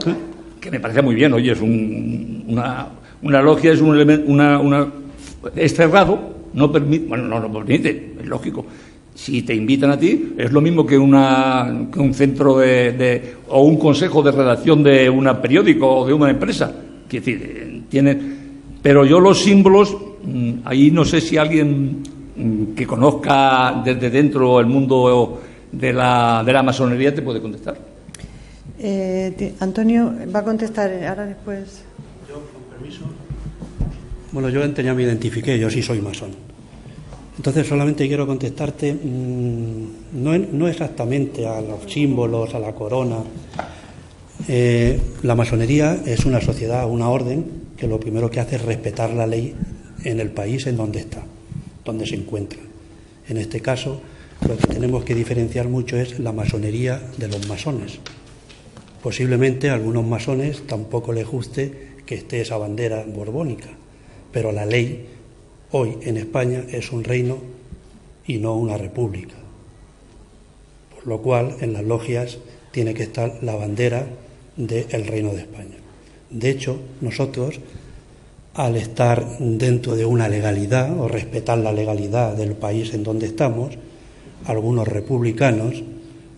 que me parece muy bien. Oye, es una logia, es un elemento, es cerrado, no permite, bueno, no permite, es lógico. Si te invitan a ti, es lo mismo que un centro o un consejo de redacción de un periódico o de una empresa. Quiere decir, pero yo los símbolos, ahí no sé si alguien que conozca desde dentro el mundo de la masonería te puede contestar. Antonio va a contestar ahora después. Yo, con permiso. Bueno, yo antes ya me identifiqué, yo sí soy masón. Entonces solamente quiero contestarte, no exactamente a los símbolos, a la corona. La masonería es una sociedad, una orden, que lo primero que hace es respetar la ley en el país en donde está, donde se encuentra. En este caso, lo que tenemos que diferenciar mucho es la masonería de los masones. Posiblemente a algunos masones tampoco les guste que esté esa bandera borbónica, pero la ley hoy en España es un reino y no una república. Por lo cual, en las logias tiene que estar la bandera del Reino de España. De hecho, nosotros, al estar dentro de una legalidad o respetar la legalidad del país en donde estamos, algunos republicanos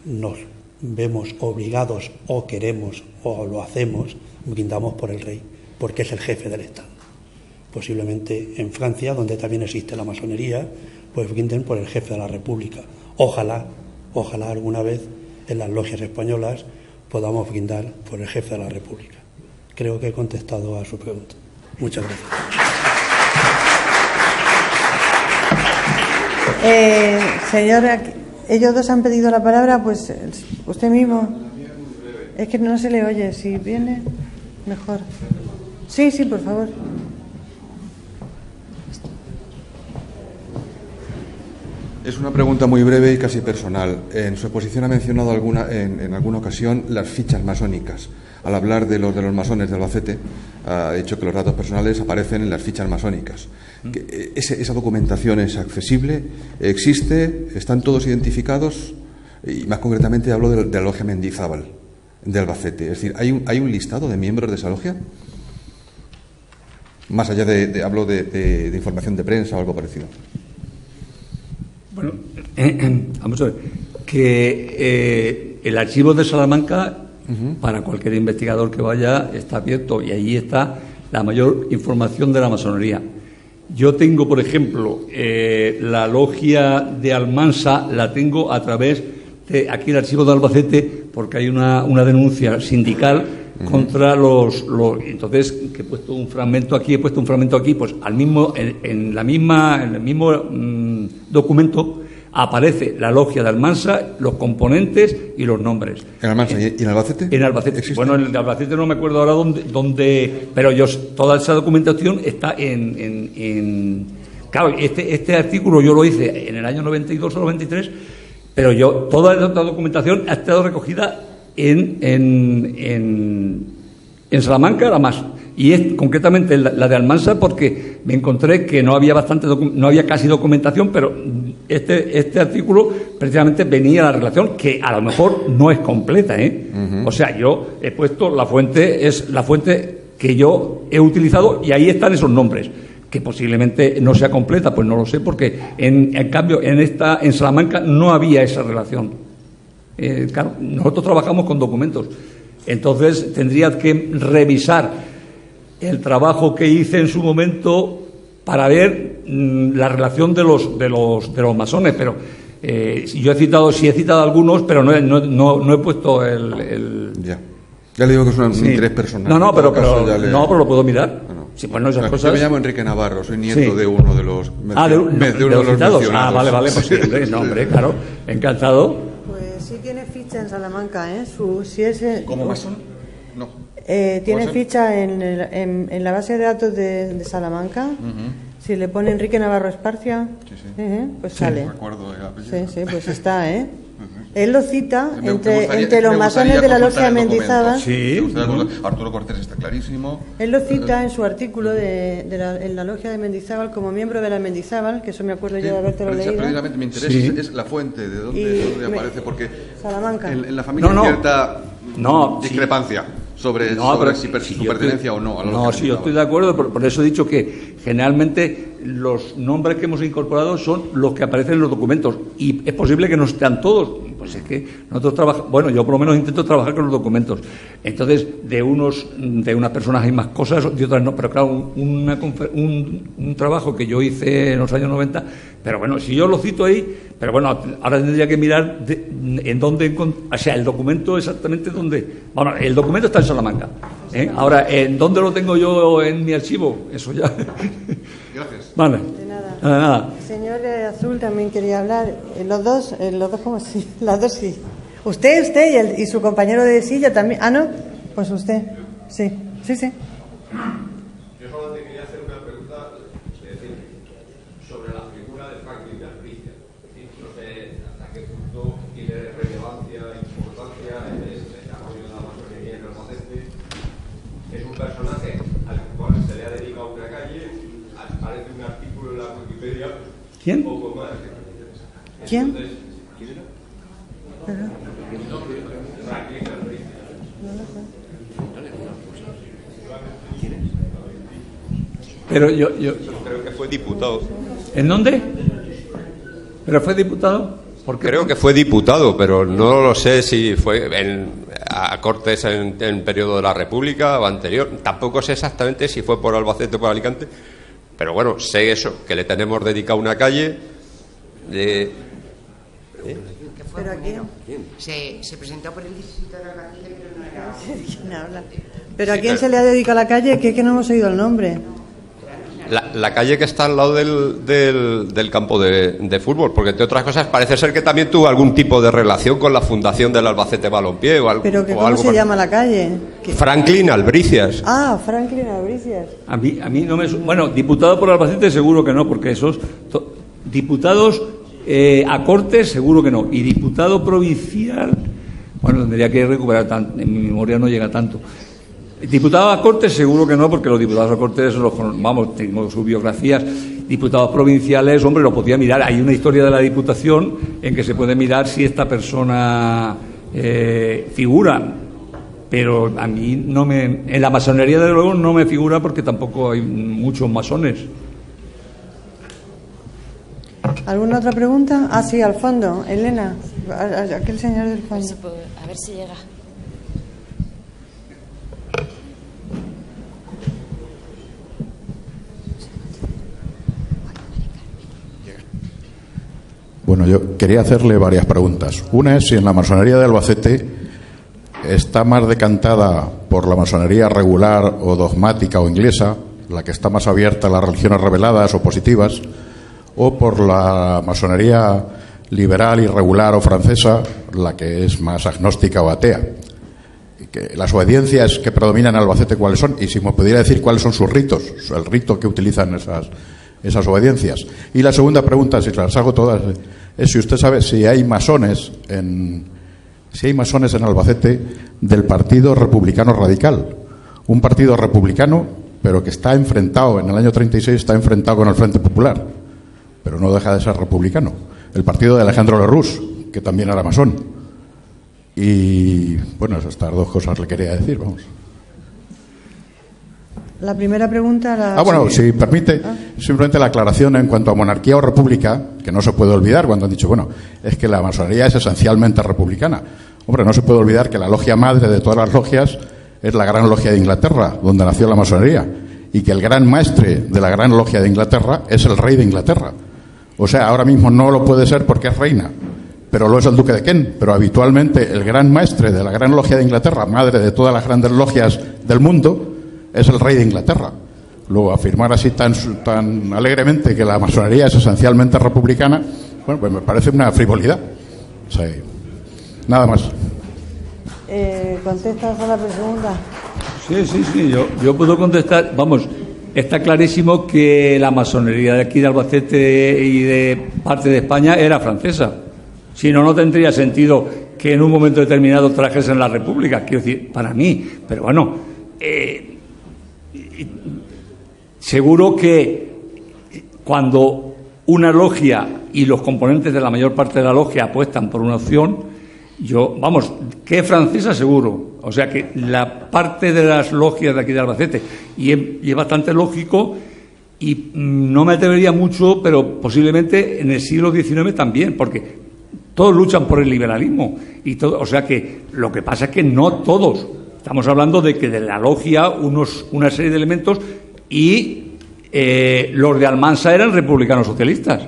nos vemos obligados o queremos o lo hacemos, brindamos por el rey, porque es el jefe del Estado. Posiblemente en Francia, donde también existe la masonería, pues brinden por el jefe de la República. Ojalá alguna vez en las logias españolas podamos brindar por el jefe de la República. Creo que he contestado a su pregunta. Muchas gracias. Señora, ellos dos han pedido la palabra, pues usted mismo. Es que no se le oye, si viene, mejor. Sí, por favor. Es una pregunta muy breve y casi personal. En su exposición ha mencionado en alguna ocasión las fichas masónicas. Al hablar de los masones de Albacete, ha dicho que los datos personales aparecen en las fichas masónicas. ¿Esa documentación es accesible? ¿Existe? ¿Están todos identificados? Y más concretamente hablo de la logia Mendizábal de Albacete. Es decir, ¿hay un listado de miembros de esa logia? Más allá hablo de información de prensa o algo parecido. Bueno, vamos a ver, que el archivo de Salamanca, para cualquier investigador que vaya, está abierto y allí está la mayor información de la masonería. Yo tengo, por ejemplo, la logia de Almansa, la tengo a través de aquí el archivo de Albacete, porque hay una denuncia sindical contra los entonces, que he puesto un fragmento aquí, pues en el mismo documento aparece la logia de Almansa, los componentes y los nombres. ¿En Almansa y en Albacete? En Albacete. ¿Existe? Bueno, en el de Albacete no me acuerdo ahora dónde, pero toda esa documentación está claro, este artículo yo lo hice en el año 92 o 93, pero toda esta documentación ha estado recogida en Salamanca, Y es concretamente la de Almansa, porque me encontré que no había casi documentación, pero este artículo precisamente venía a la relación, que a lo mejor no es completa, O sea, yo he puesto la fuente, es la fuente que yo he utilizado, y ahí están esos nombres. Que posiblemente no sea completa, pues no lo sé, porque en cambio en Salamanca no había esa relación. Claro, nosotros trabajamos con documentos, entonces tendría que revisar el trabajo que hice en su momento para ver la relación de los masones, pero yo he citado algunos, pero no he puesto el... Ya le digo que es un interés personal. Pero lo puedo mirar. Sí, bueno, esas cosas... Yo me llamo Enrique Navarro, soy nieto de uno de los... de uno de los citados. Vale, pues sí, hombre, claro, encantado. Pues sí tiene ficha en Salamanca, ¿Cómo masón? No. Tiene ficha en la base de datos de Salamanca. Si le pone Enrique Navarro Esparcia, pues sale. Sí, pues está, Él lo cita entre los masones de la logia de Mendizábal. Sí. Arturo Cortés está clarísimo. Él lo cita en su artículo en la logia de Mendizábal como miembro de la Mendizábal, que eso me acuerdo yo de habértelo leído. Precisamente mi interés es la fuente, de dónde aparece, porque Salamanca. En la familia hay cierta discrepancia sobre si su pertenencia o no a la logia. Sí, yo estoy de acuerdo, por eso he dicho que generalmente los nombres que hemos incorporado son los que aparecen en los documentos, y es posible que no estén todos. Pues es que nosotros trabajamos, bueno, yo por lo menos intento trabajar con los documentos. Entonces, de unas personas hay más cosas, de otras no, pero claro, un trabajo que yo hice en los años 90, pero bueno, si yo lo cito ahí, pero bueno, ahora tendría que mirar en dónde, o sea, el documento exactamente dónde. Bueno, el documento está en Salamanca. Ahora, ¿en dónde lo tengo yo en mi archivo? Eso ya. Gracias. Vale. De nada. Nada. El señor Azul también quería hablar. Los dos, ¿cómo sí? Las dos sí. Usted y su compañero de silla también. Ah, ¿no? Pues usted. Sí. Yo solamente quería hacer una pregunta sobre la figura de Franklin de Albricias. No sé hasta qué punto tiene relevancia e importancia en el desarrollo de la masonería en Albacete. Es un personaje al cual se le ha dedicado una calle, aparece un artículo en la Wikipedia. ¿Quién? Un poco más. ¿Quién? Entonces, Franklin Albricias. Pero yo creo que fue diputado. ¿En dónde? ¿Pero fue diputado? Creo que fue diputado, pero no lo sé si fue a Cortes en periodo de la República o anterior. Tampoco sé exactamente si fue por Albacete o por Alicante, pero bueno, sé eso, que le tenemos dedicado una calle. ¿Pero a quién? Se presentó por el distrito de Albacete, pero no era... ¿Quién habla? ¿Pero a quién se le ha dedicado la calle? Que es que no hemos oído el nombre. La calle que está al lado del campo de fútbol, porque entre otras cosas parece ser que también tuvo algún tipo de relación con la fundación del Albacete Balompié o algo. ¿Pero que cómo se llama la calle? Franklin Albricias. Ah, Franklin Albricias. A mí no me... Bueno, diputado por Albacete seguro que no, porque esos... Diputados a Cortes seguro que no. Y diputado provincial... Bueno, tendría que recuperar tanto. En mi memoria no llega tanto. Diputados a Cortes seguro que no, porque los diputados a Cortes tengo sus biografías. Diputados provinciales, hombre, lo podía mirar. Hay una historia de la Diputación en que se puede mirar si esta persona figura. Pero a mí en la masonería, desde luego, no me figura, porque tampoco hay muchos masones. ¿Alguna otra pregunta? Ah, sí, al fondo. Elena, aquel señor del fondo. A ver si llega. Bueno, yo quería hacerle varias preguntas. Una es si en la masonería de Albacete está más decantada por la masonería regular o dogmática o inglesa, la que está más abierta a las religiones reveladas o positivas, o por la masonería liberal, irregular o francesa, la que es más agnóstica o atea. Que las obediencias que predominan en Albacete, ¿cuáles son? Y si me pudiera decir cuáles son sus ritos, el rito que utilizan esas obediencias. Y la segunda pregunta, si las hago todas, es si usted sabe si hay masones en Albacete del Partido Republicano Radical, Un partido republicano, pero que está enfrentado, en el año 36 está enfrentado con el Frente Popular, pero no deja de ser republicano. El partido de Alejandro Lerroux, que también era masón. Y, bueno, estas dos cosas le quería decir, vamos. La primera pregunta... bueno, si permite, simplemente la aclaración en cuanto a monarquía o república, que no se puede olvidar cuando han dicho, bueno, es que la masonería es esencialmente republicana. Hombre, no se puede olvidar que la logia madre de todas las logias es la Gran Logia de Inglaterra, donde nació la masonería, y que el gran maestre de la Gran Logia de Inglaterra es el rey de Inglaterra. O sea, ahora mismo no lo puede ser porque es reina, pero lo es el duque de Kent. Pero habitualmente el gran maestre de la Gran Logia de Inglaterra, madre de todas las grandes logias del mundo, es el rey de Inglaterra. Luego, afirmar así tan alegremente que la masonería es esencialmente republicana, bueno, pues me parece una frivolidad. O sea, nada más. ¿Contestas a la pregunta? Sí, yo puedo contestar. Vamos, está clarísimo que la masonería de aquí de Albacete y de parte de España era francesa. Si no, no tendría sentido que en un momento determinado trajesen la República, quiero decir, para mí. Pero bueno, seguro que cuando una logia y los componentes de la mayor parte de la logia apuestan por una opción, que es francesa seguro. O sea que la parte de las logias de aquí de Albacete, y es bastante lógico, y no me atrevería mucho, pero posiblemente en el siglo XIX también, porque todos luchan por el liberalismo, y todo, o sea que lo que pasa es que no todos. Estamos hablando de que de la logia una serie de elementos, y los de Almansa eran republicanos socialistas.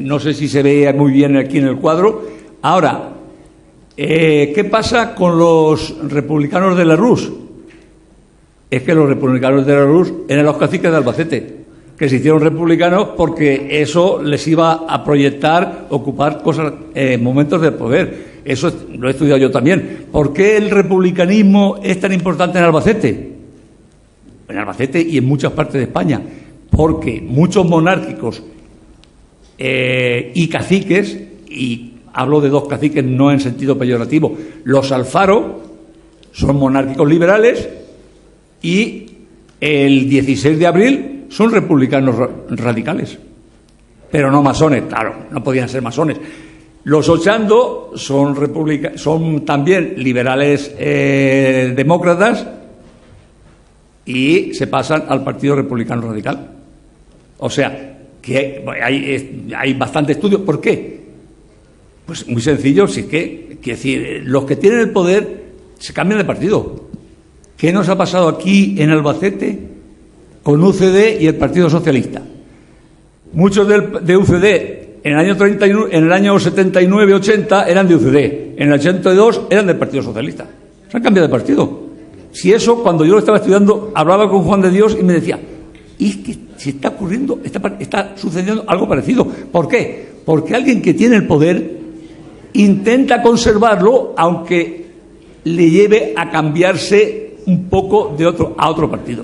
No sé si se ve muy bien aquí en el cuadro. Ahora, ¿qué pasa con los republicanos de Lerroux? Es que los republicanos de Lerroux eran los caciques de Albacete, que se hicieron republicanos porque eso les iba a proyectar, ocupar momentos de poder. Eso lo he estudiado yo también. ¿Por qué el republicanismo es tan importante en Albacete? En Albacete y en muchas partes de España. Porque muchos monárquicos y caciques, y hablo de dos caciques no en sentido peyorativo, los Alfaro son monárquicos liberales y el 16 de abril son republicanos radicales, pero no masones, claro, no podían ser masones. Los Ochando son también liberales demócratas y se pasan al Partido Republicano Radical. O sea, que hay bastante estudio. ¿Por qué? Pues muy sencillo, sí que decir, los que tienen el poder se cambian de partido. ¿Qué nos ha pasado aquí en Albacete con UCD y el Partido Socialista? Muchos de UCD en el año 79-80 eran de UCD, en el 82 eran del Partido Socialista. Se han cambiado de partido. Si eso, cuando yo lo estaba estudiando, hablaba con Juan de Dios y me decía, y es que se está ocurriendo, está sucediendo algo parecido. ¿Por qué? Porque alguien que tiene el poder intenta conservarlo, aunque le lleve a cambiarse un poco a otro partido.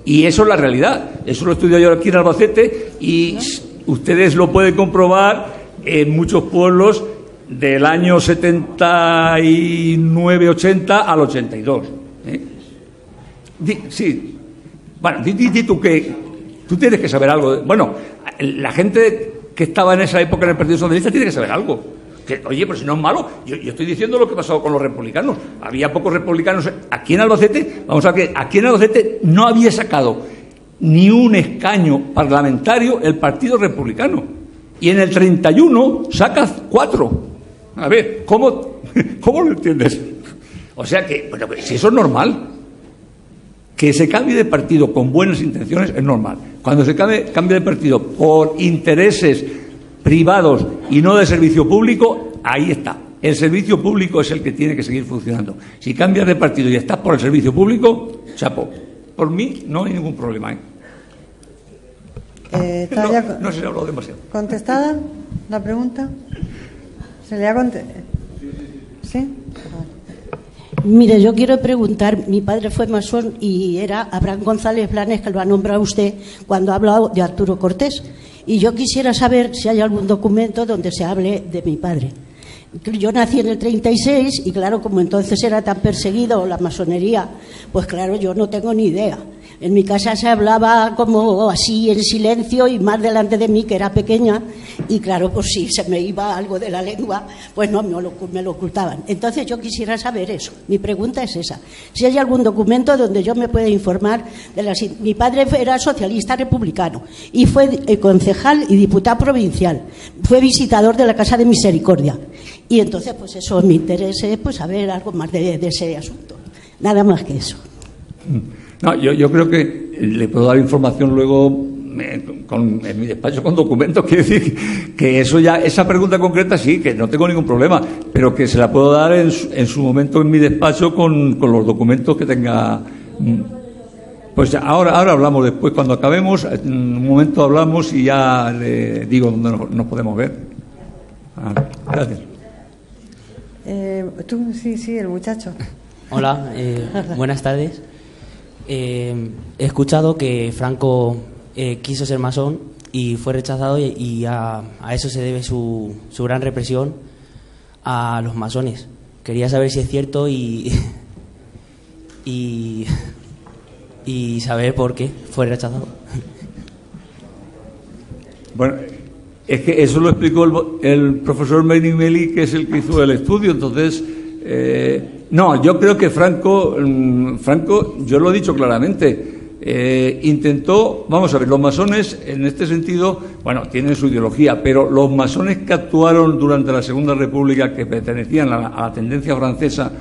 Y eso es la realidad. Eso lo estudio yo aquí en Albacete y ustedes lo pueden comprobar en muchos pueblos del año 79-80 al 82. Sí. Bueno, di tú que tú tienes que saber algo. Bueno, la gente que estaba en esa época en el Partido Socialista tiene que saber algo. Oye, pero si no es malo, yo estoy diciendo lo que ha pasado con los republicanos. Había pocos republicanos aquí en Albacete. Vamos a ver, aquí en Albacete no había sacado ni un escaño parlamentario el Partido Republicano. Y en el 31 sacas 4. A ver, ¿cómo lo entiendes? O sea que, bueno, si eso es normal, que se cambie de partido con buenas intenciones es normal. Cuando se cambia de partido por intereses privados y no de servicio público, ahí está. El servicio público es el que tiene que seguir funcionando. Si cambias de partido y estás por el servicio público, chapo. Por mí no hay ningún problema. No se le ha hablado demasiado. ¿Contestada la pregunta? ¿Se le ha contestado? ¿Sí? Mire, yo quiero preguntar, mi padre fue masón y era Abraham González Blanes, que lo ha nombrado usted cuando ha hablado de Arturo Cortés. Y yo quisiera saber si hay algún documento donde se hable de mi padre. Yo nací en el 36 y claro, como entonces era tan perseguido la masonería, pues claro, yo no tengo ni idea. En mi casa se hablaba como así en silencio y más delante de mí, que era pequeña, y claro, pues si se me iba algo de la lengua, pues no, me lo ocultaban. Entonces yo quisiera saber eso. Mi pregunta es esa. Si hay algún documento donde yo me pueda informar de las... Mi padre era socialista republicano y fue concejal y diputado provincial. Fue visitador de la Casa de Misericordia. Y entonces, pues eso, mi interés es pues, saber algo más de ese asunto. Nada más que eso. No, yo creo que le puedo dar información luego en mi despacho con documentos. Quiere decir que eso ya, esa pregunta concreta sí, que no tengo ningún problema, pero que se la puedo dar en su momento en mi despacho con los documentos que tenga. Pues ya, ahora hablamos después, cuando acabemos, en un momento hablamos y ya le digo dónde nos podemos ver. Gracias. Tú, sí, el muchacho. Hola, buenas tardes. He escuchado que Franco quiso ser masón y fue rechazado y a eso se debe su gran represión a los masones. Quería saber si es cierto y saber por qué fue rechazado. Bueno, es que eso lo explicó el profesor Benimeli, que es el que hizo el estudio. Entonces, no, yo creo que Franco, yo lo he dicho claramente, intentó, vamos a ver, los masones en este sentido, bueno, tienen su ideología, pero los masones que actuaron durante la Segunda República, que pertenecían a la tendencia francesa,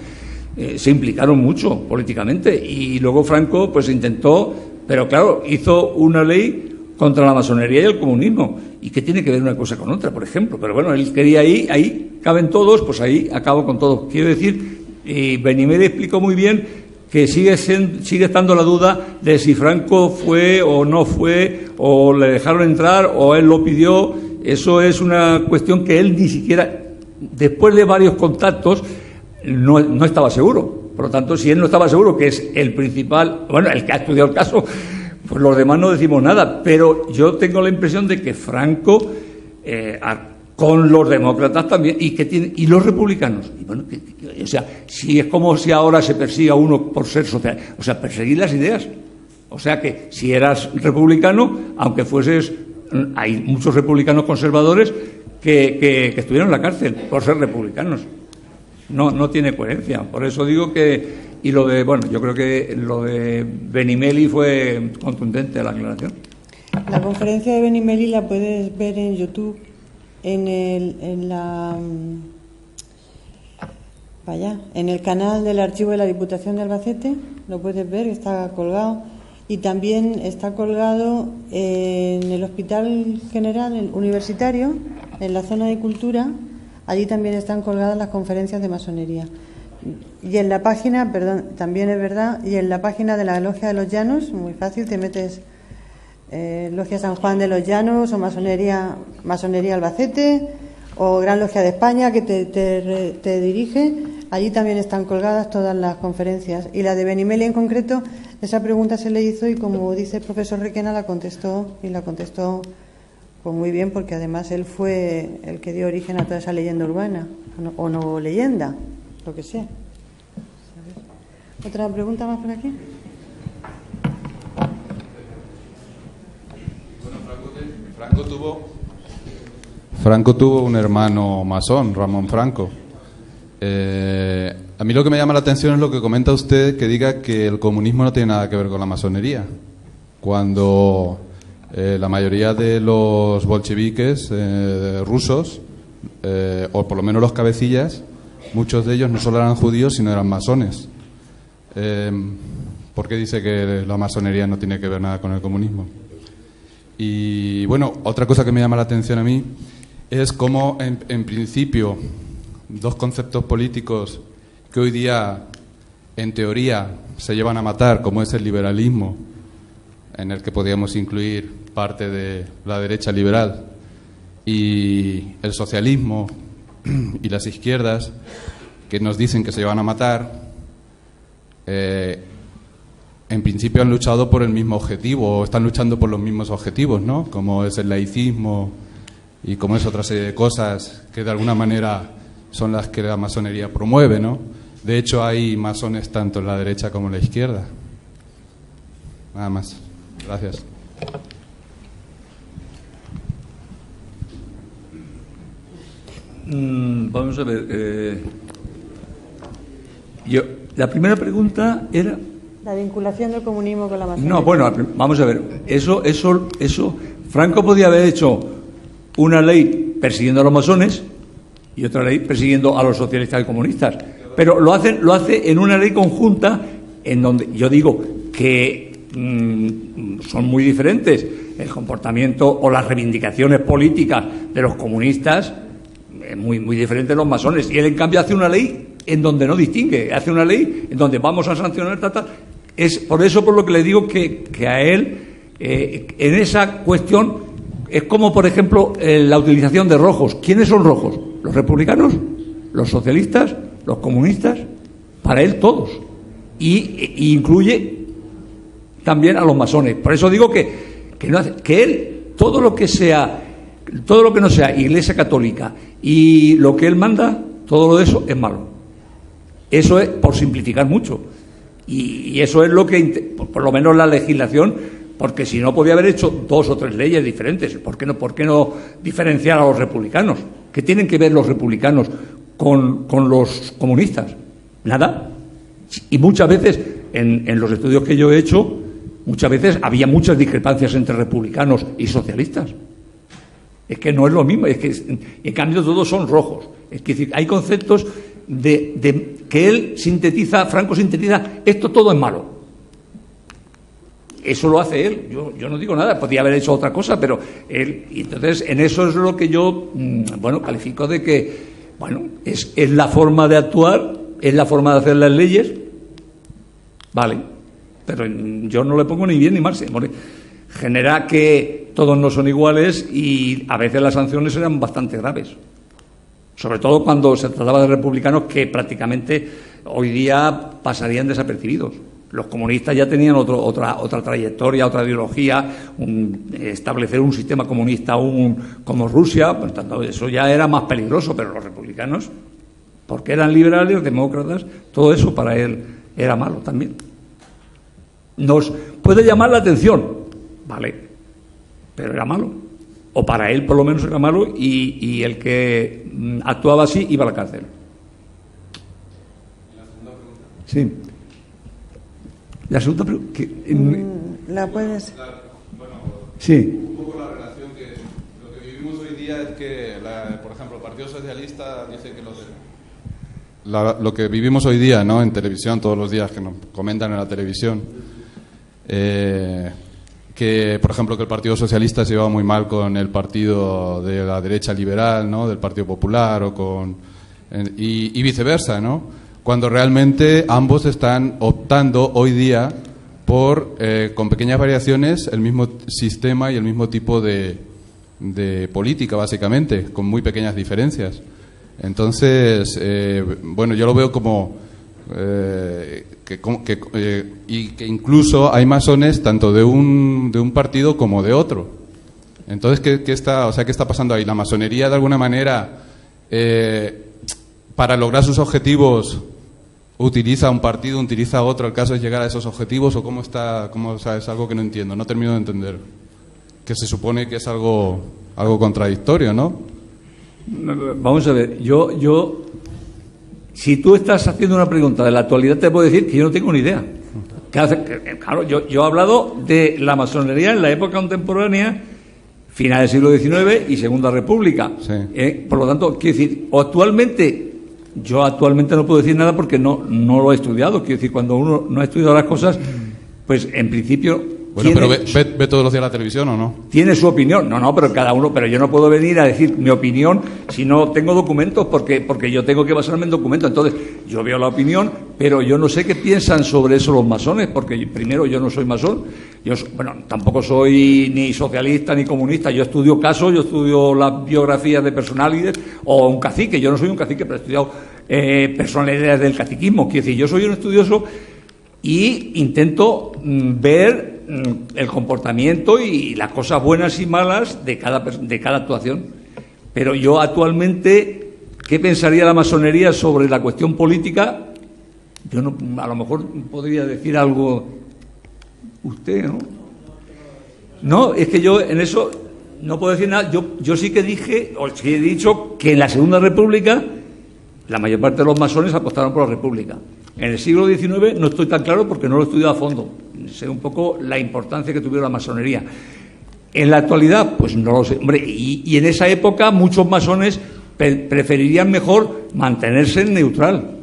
se implicaron mucho políticamente, y luego Franco pues intentó, pero claro, hizo una ley contra la masonería y el comunismo. ¿Y qué tiene que ver una cosa con otra, por ejemplo? Pero bueno, él quería ahí caben todos, pues ahí acabo con todos. Quiero decir, Benimeli explicó muy bien que sigue estando la duda de si Franco fue o no fue, o le dejaron entrar o él lo pidió. Eso es una cuestión que él ni siquiera, después de varios contactos, no estaba seguro. Por lo tanto, si él no estaba seguro, que es el principal, bueno, el que ha estudiado el caso, pues los demás no decimos nada. Pero yo tengo la impresión de que Franco, con los demócratas también, y los republicanos, y bueno, o sea, si es como si ahora se persiga a uno por ser social, o sea, perseguir las ideas. O sea que si eras republicano, aunque fueses, hay muchos republicanos conservadores que estuvieron en la cárcel por ser republicanos. No tiene coherencia. Por eso digo que, y yo creo que lo de Benimeli fue contundente la aclaración. La conferencia de Benimeli la puedes ver en YouTube, en el canal del Archivo de la Diputación de Albacete, lo puedes ver, está colgado, y también está colgado en el Hospital General Universitario, en la zona de cultura. Allí también están colgadas las conferencias de masonería. Y en la página, también es verdad, y en la página de la Logia de los Llanos, muy fácil, te metes Logia San Juan de los Llanos o Masonería Albacete o Gran Logia de España, que te dirige. Allí también están colgadas todas las conferencias. Y la de Benimeli en concreto, esa pregunta se le hizo y, como dice el profesor Requena, la contestó pues muy bien, porque además él fue el que dio origen a toda esa leyenda urbana, o no leyenda, lo que sea. ¿Otra pregunta más por aquí? Franco tuvo un hermano masón, Ramón Franco. A mí lo que me llama la atención es lo que comenta usted, que diga que el comunismo no tiene nada que ver con la masonería, cuando la mayoría de los bolcheviques rusos, o por lo menos los cabecillas, muchos de ellos no solo eran judíos, sino eran masones. ¿Por qué dice que la masonería no tiene que ver nada con el comunismo? Y bueno, otra cosa que me llama la atención a mí es cómo, en principio, dos conceptos políticos que hoy día, en teoría, se llevan a matar, como es el liberalismo, en el que podríamos incluir parte de la derecha liberal, y el socialismo y las izquierdas, que nos dicen que se llevan a matar, en principio han luchado por el mismo objetivo, o están luchando por los mismos objetivos, ¿no? Como es el laicismo y como es otra serie de cosas que de alguna manera son las que la masonería promueve, ¿no? De hecho, hay masones tanto en la derecha como en la izquierda. Nada más. Gracias. Vamos a ver. La primera pregunta era... La vinculación del comunismo con la masonería. No, bueno, vamos a ver. Eso, Franco podía haber hecho una ley persiguiendo a los masones y otra ley persiguiendo a los socialistas y comunistas. Pero lo hace en una ley conjunta en donde yo digo que son muy diferentes el comportamiento o las reivindicaciones políticas de los comunistas, muy, muy diferente de los masones. Y él, en cambio, hace una ley en donde no distingue, hace una ley en donde vamos a sancionar, Es por eso por lo que le digo que a él, en esa cuestión, es como, por ejemplo, la utilización de rojos. ¿Quiénes son rojos? ¿Los republicanos? ¿Los socialistas? ¿Los comunistas? Para él, todos. Y incluye también a los masones. Por eso digo que él, todo lo que no sea Iglesia Católica y lo que él manda, todo lo de eso es malo. Eso es por simplificar mucho. Y eso es lo que, por lo menos la legislación, porque si no podía haber hecho 2 o 3 leyes diferentes. ¿Por qué no diferenciar a los republicanos? ¿Qué tienen que ver los republicanos con los comunistas? Nada. Y muchas veces, en los estudios que yo he hecho, muchas veces había muchas discrepancias entre republicanos y socialistas. Es que no es lo mismo, es que en cambio todos son rojos. Es decir, hay conceptos que él sintetiza, Franco sintetiza, esto todo es malo. Eso lo hace él, yo no digo nada, podría haber hecho otra cosa, pero él, y entonces en eso es lo que yo, califico de que, es la forma de actuar, es la forma de hacer las leyes, vale, pero yo no le pongo ni bien ni mal, genera que todos no son iguales y a veces las sanciones eran bastante graves. Sobre todo cuando se trataba de republicanos que prácticamente hoy día pasarían desapercibidos. Los comunistas ya tenían otra trayectoria, otra ideología, establecer un sistema comunista como Rusia, por tanto, eso ya era más peligroso, pero los republicanos, porque eran liberales, demócratas, todo eso para él era malo también. Nos puede llamar la atención, vale, pero era malo. O para él, por lo menos, era malo y el que actuaba así iba a la cárcel. Sí. La segunda pregunta. ¿La puedes? Sí. Un poco la relación que lo que vivimos hoy día es que, por ejemplo, el Partido Socialista dice que lo que vivimos hoy día, ¿no? En televisión, todos los días que nos comentan en la televisión. Que, por ejemplo, que el Partido Socialista se lleva muy mal con el partido de la derecha liberal, ¿no? Del Partido Popular y viceversa, ¿no? Cuando realmente ambos están optando hoy día por, con pequeñas variaciones, el mismo sistema y el mismo tipo de política, básicamente, con muy pequeñas diferencias. Entonces, yo lo veo como... y que incluso hay masones tanto de un partido como de otro. Entonces, ¿qué está pasando ahí? ¿La masonería de alguna manera para lograr sus objetivos utiliza un partido, utiliza otro, el caso es llegar a esos objetivos? ¿O cómo está? Es algo que no entiendo, no termino de entender, que se supone que es algo contradictorio, ¿no? Vamos a ver, yo si tú estás haciendo una pregunta de la actualidad, te puedo decir que yo no tengo ni idea. Claro, yo he hablado de la masonería en la época contemporánea, finales del siglo XIX y Segunda República. Sí. Por lo tanto, quiero decir, yo actualmente no puedo decir nada porque no lo he estudiado. Quiero decir, cuando uno no ha estudiado las cosas, pues en principio... Bueno, pero ¿ve todos los días la televisión o no? Tiene su opinión. No, pero cada uno... Pero yo no puedo venir a decir mi opinión si no tengo documentos, porque yo tengo que basarme en documentos. Entonces, yo veo la opinión, pero yo no sé qué piensan sobre eso los masones, porque primero yo no soy masón. Tampoco soy ni socialista ni comunista. Yo estudio casos, yo estudio las biografías de personalidades o un cacique. Yo no soy un cacique, pero he estudiado personalidades del caciquismo. Quiero decir, yo soy un estudioso y intento ver el comportamiento y las cosas buenas y malas de cada actuación. Pero yo actualmente ¿qué pensaría la masonería sobre la cuestión política? Yo no, a lo mejor podría decir algo usted, ¿no? No, es que yo en eso no puedo decir nada. Yo sí que dije, o sí he dicho, que en la Segunda República la mayor parte de los masones apostaron por la República. En el siglo XIX no estoy tan claro porque no lo he estudiado a fondo. Sé un poco la importancia que tuvieron la masonería. En la actualidad, pues no lo sé. Hombre, y en esa época muchos masones preferirían mejor mantenerse neutral.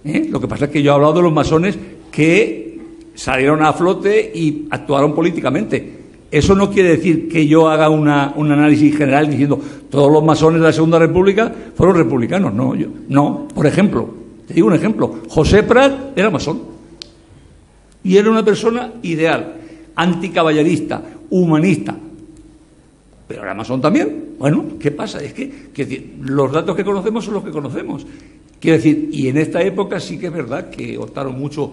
Lo que pasa es que yo he hablado de los masones que salieron a flote y actuaron políticamente. Eso no quiere decir que yo haga un análisis general diciendo todos los masones de la Segunda República fueron republicanos. No. Por ejemplo, te digo un ejemplo. José Prat era masón y era una persona ideal, anticaballerista, humanista, pero era masón también. Bueno, ¿qué pasa? Es que los datos que conocemos son los que conocemos. Quiero decir, y en esta época sí que es verdad que optaron mucho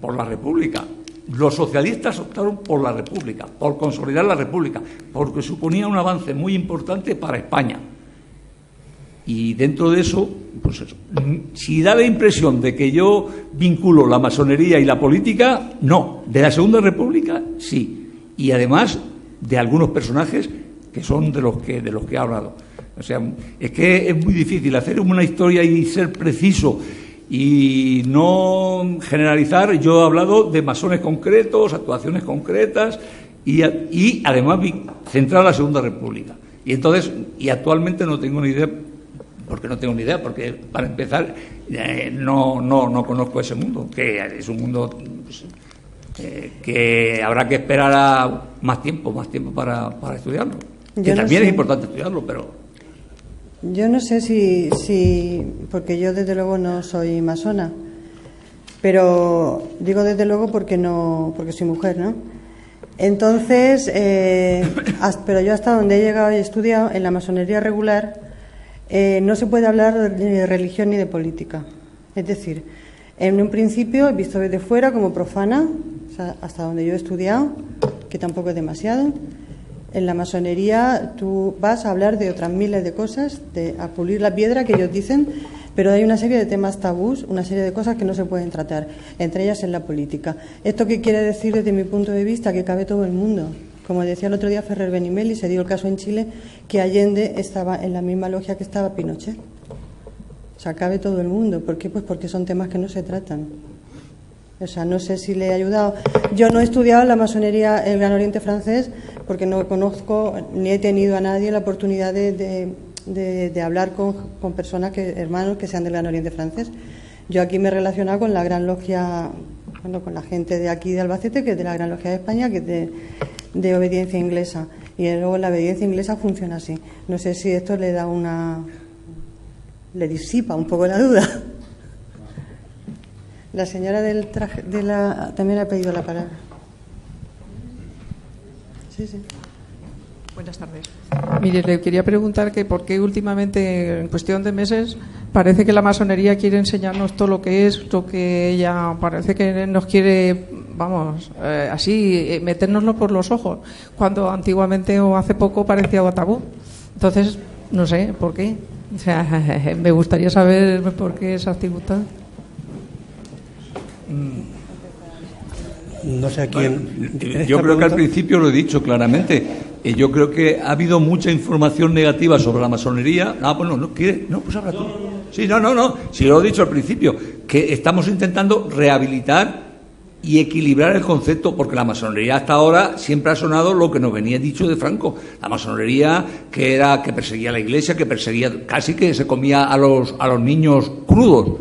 por la República. Los socialistas optaron por la República, por consolidar la República, porque suponía un avance muy importante para España. Y dentro de eso, pues eso. Si da la impresión de que yo vinculo la masonería y la política, no. De la Segunda República, sí. Y además de algunos personajes que son de los que he hablado. O sea, es que es muy difícil hacer una historia y ser preciso y no generalizar. Yo he hablado de masones concretos, actuaciones concretas y además centrar la Segunda República. Y actualmente no tengo ni idea, porque para empezar no conozco ese mundo, que es un mundo pues, que habrá que esperar a más tiempo para estudiarlo. Que también es importante estudiarlo, pero... Yo no sé si porque yo desde luego no soy masona, pero digo desde luego porque soy mujer, ¿no? Entonces, pero yo hasta donde he llegado y he estudiado, en la masonería regular, no se puede hablar de religión ni de política. Es decir, en un principio, visto desde fuera como profana, o sea, hasta donde yo he estudiado, que tampoco es demasiado. En la masonería tú vas a hablar de otras miles de cosas, a pulir la piedra que ellos dicen, pero hay una serie de temas tabús, una serie de cosas que no se pueden tratar, entre ellas en la política. ¿Esto qué quiere decir desde mi punto de vista? Que cabe todo el mundo. Como decía el otro día Ferrer Benimeli, se dio el caso en Chile que Allende estaba en la misma logia que estaba Pinochet. O sea, cabe todo el mundo. ¿Por qué? Pues porque son temas que no se tratan. O sea, no sé si le he ayudado. Yo no he estudiado la masonería, el Gran Oriente francés, porque no conozco ni he tenido a nadie la oportunidad de hablar con personas, hermanos que sean del Gran Oriente francés. Yo aquí me he relacionado con la Gran Logia, con la gente de aquí de Albacete, que es de la Gran Logia de España, que es de obediencia inglesa. Y luego la obediencia inglesa funciona así. No sé si esto le disipa un poco la duda. La señora del traje también ha pedido la palabra. Sí. Buenas tardes. Mire, le quería preguntar que por qué últimamente, en cuestión de meses, parece que la masonería quiere enseñarnos todo lo que es, lo que ella parece que nos quiere, así, metérnoslo por los ojos, cuando antiguamente o hace poco parecía tabú. Entonces, no sé por qué. O sea, me gustaría saber por qué esa actividad. No sé a quién. Yo creo que al principio lo he dicho claramente. Yo creo que ha habido mucha información negativa sobre la masonería. Pues habla tú. Sí, no. Sí, lo he dicho al principio. Que estamos intentando rehabilitar y equilibrar el concepto, porque la masonería hasta ahora siempre ha sonado lo que nos venía dicho de Franco. La masonería que perseguía a la Iglesia, que perseguía, casi que se comía a los niños crudos.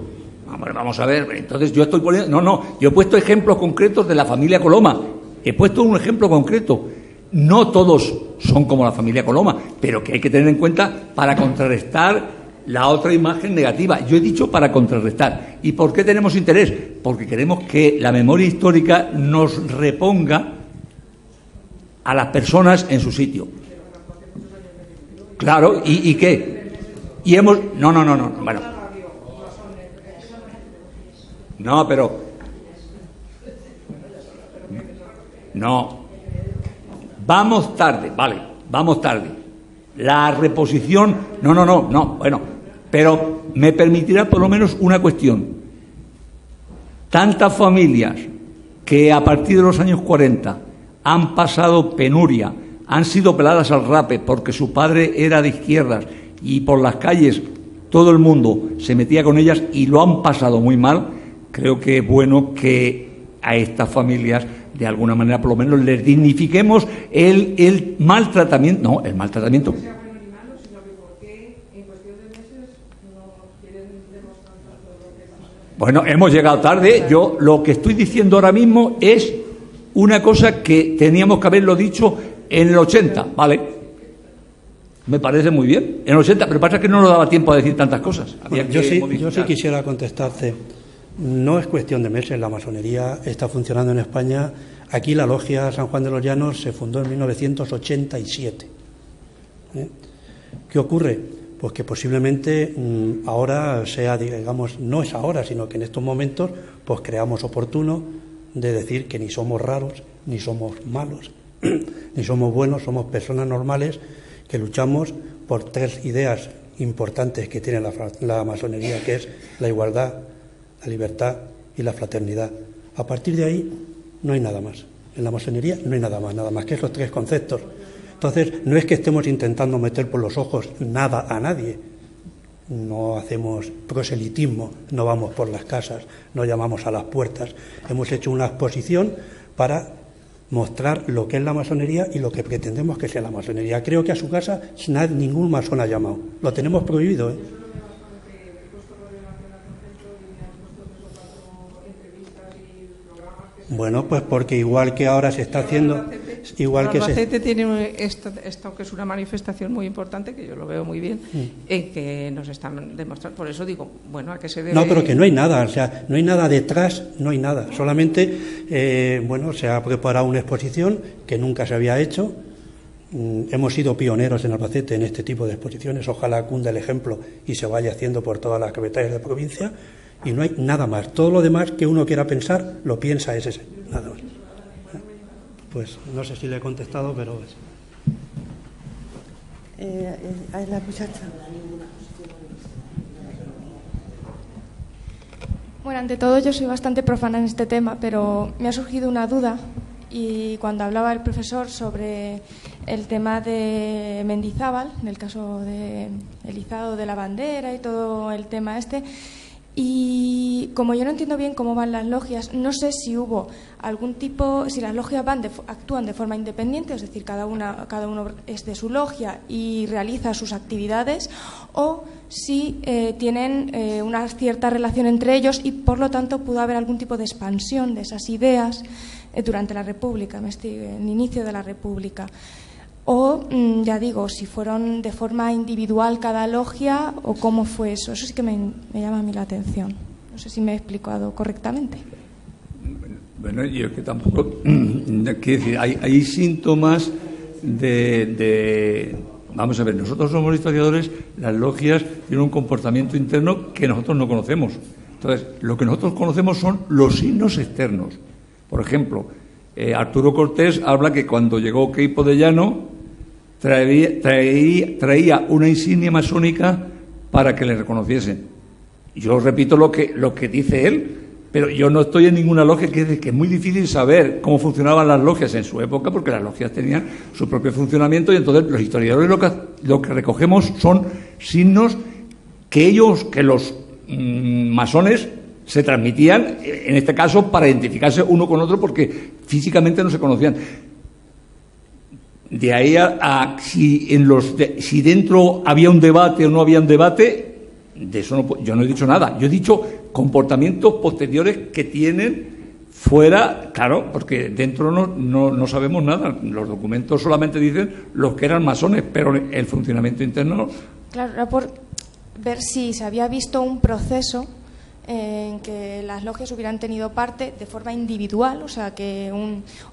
Vamos a ver, entonces yo estoy poniendo... yo he puesto ejemplos concretos de la familia Coloma. He puesto un ejemplo concreto. No todos son como la familia Coloma, pero que hay que tener en cuenta para contrarrestar la otra imagen negativa. Yo he dicho para contrarrestar. ¿Y por qué tenemos interés? Porque queremos que la memoria histórica nos reponga a las personas en su sitio. Claro, ¿y qué? Y hemos... No, bueno... No, pero... No. Vamos tarde, vale, vamos tarde. La reposición... No, bueno. Pero me permitirá por lo menos una cuestión. Tantas familias que a partir de los años 40 han pasado penuria, han sido peladas al rape porque su padre era de izquierdas y por las calles todo el mundo se metía con ellas y lo han pasado muy mal, creo que es bueno que a estas familias de alguna manera por lo menos les dignifiquemos el maltratamiento. No, el maltratamiento. Bueno, hemos llegado tarde. Yo lo que estoy diciendo ahora mismo es una cosa que teníamos que haberlo dicho en el 80, ¿vale? Me parece muy bien. En el 80, pero pasa que no nos daba tiempo a decir tantas cosas. Bueno, yo sí quisiera contestarte. No es cuestión de meses. La masonería está funcionando en España. Aquí la logia San Juan de los Llanos se fundó en 1987. ¿Qué ocurre? Pues que posiblemente ahora sea, digamos, no es ahora, sino que en estos momentos pues creamos oportuno de decir que ni somos raros, ni somos malos, ni somos buenos, somos personas normales que luchamos por tres ideas importantes que tiene la masonería, que es la igualdad, la libertad y la fraternidad. A partir de ahí no hay nada más. En la masonería no hay nada más que esos tres conceptos. Entonces, no es que estemos intentando meter por los ojos nada a nadie. No hacemos proselitismo, no vamos por las casas, no llamamos a las puertas. Hemos hecho una exposición para mostrar lo que es la masonería y lo que pretendemos que sea la masonería. Creo que a su casa ningún masón ha llamado. Lo tenemos prohibido, ¿eh? Bueno, pues porque igual que ahora se está haciendo, igual que Albacete tiene esto que es una manifestación muy importante, que yo lo veo muy bien, en que nos están demostrando. Por eso digo, bueno, ¿a qué se debe? No, pero que no hay nada, o sea, no hay nada detrás, no hay nada. Solamente, bueno, se ha preparado una exposición que nunca se había hecho. Hemos sido pioneros en Albacete en este tipo de exposiciones. Ojalá cunda el ejemplo y se vaya haciendo por todas las capitales de provincia. Y no hay nada más. Todo lo demás que uno quiera pensar, lo piensa ese, nada más. Pues no sé si le he contestado, pero es. La muchacha. Bueno, ante todo yo soy bastante profana en este tema, pero me ha surgido una duda. Y cuando hablaba el profesor sobre el tema de Mendizábal, en el caso del izado de la bandera y todo el tema este. Y como yo no entiendo bien cómo van las logias, no sé si hubo algún tipo, si las logias actúan de forma independiente, es decir, cada uno es de su logia y realiza sus actividades, o si tienen una cierta relación entre ellos y por lo tanto pudo haber algún tipo de expansión de esas ideas durante la República, el inicio de la República. O, ya digo, si fueron de forma individual cada logia o cómo fue eso. Eso sí que me llama a mí la atención. No sé si me he explicado correctamente. Bueno, yo es que tampoco... Quiero decir, hay síntomas de... Vamos a ver, nosotros somos historiadores, las logias tienen un comportamiento interno que nosotros no conocemos. Entonces, lo que nosotros conocemos son los signos externos. Por ejemplo, Arturo Cortés habla que cuando llegó Queipo de Llano traía una insignia masónica para que le reconociesen. Yo repito lo que dice él, pero yo no estoy en ninguna logia, que es muy difícil saber cómo funcionaban las logias en su época, porque las logias tenían su propio funcionamiento y entonces los historiadores lo que recogemos son signos que los masones se transmitían, en este caso, para identificarse uno con otro, porque físicamente no se conocían. De ahí a si dentro había un debate o no había un debate, de eso yo no he dicho nada. Yo he dicho comportamientos posteriores que tienen fuera, claro, porque dentro no sabemos nada. Los documentos solamente dicen los que eran masones, pero el funcionamiento interno... Claro, era por ver si se había visto un proceso en que las logias hubieran tenido parte de forma individual, o sea,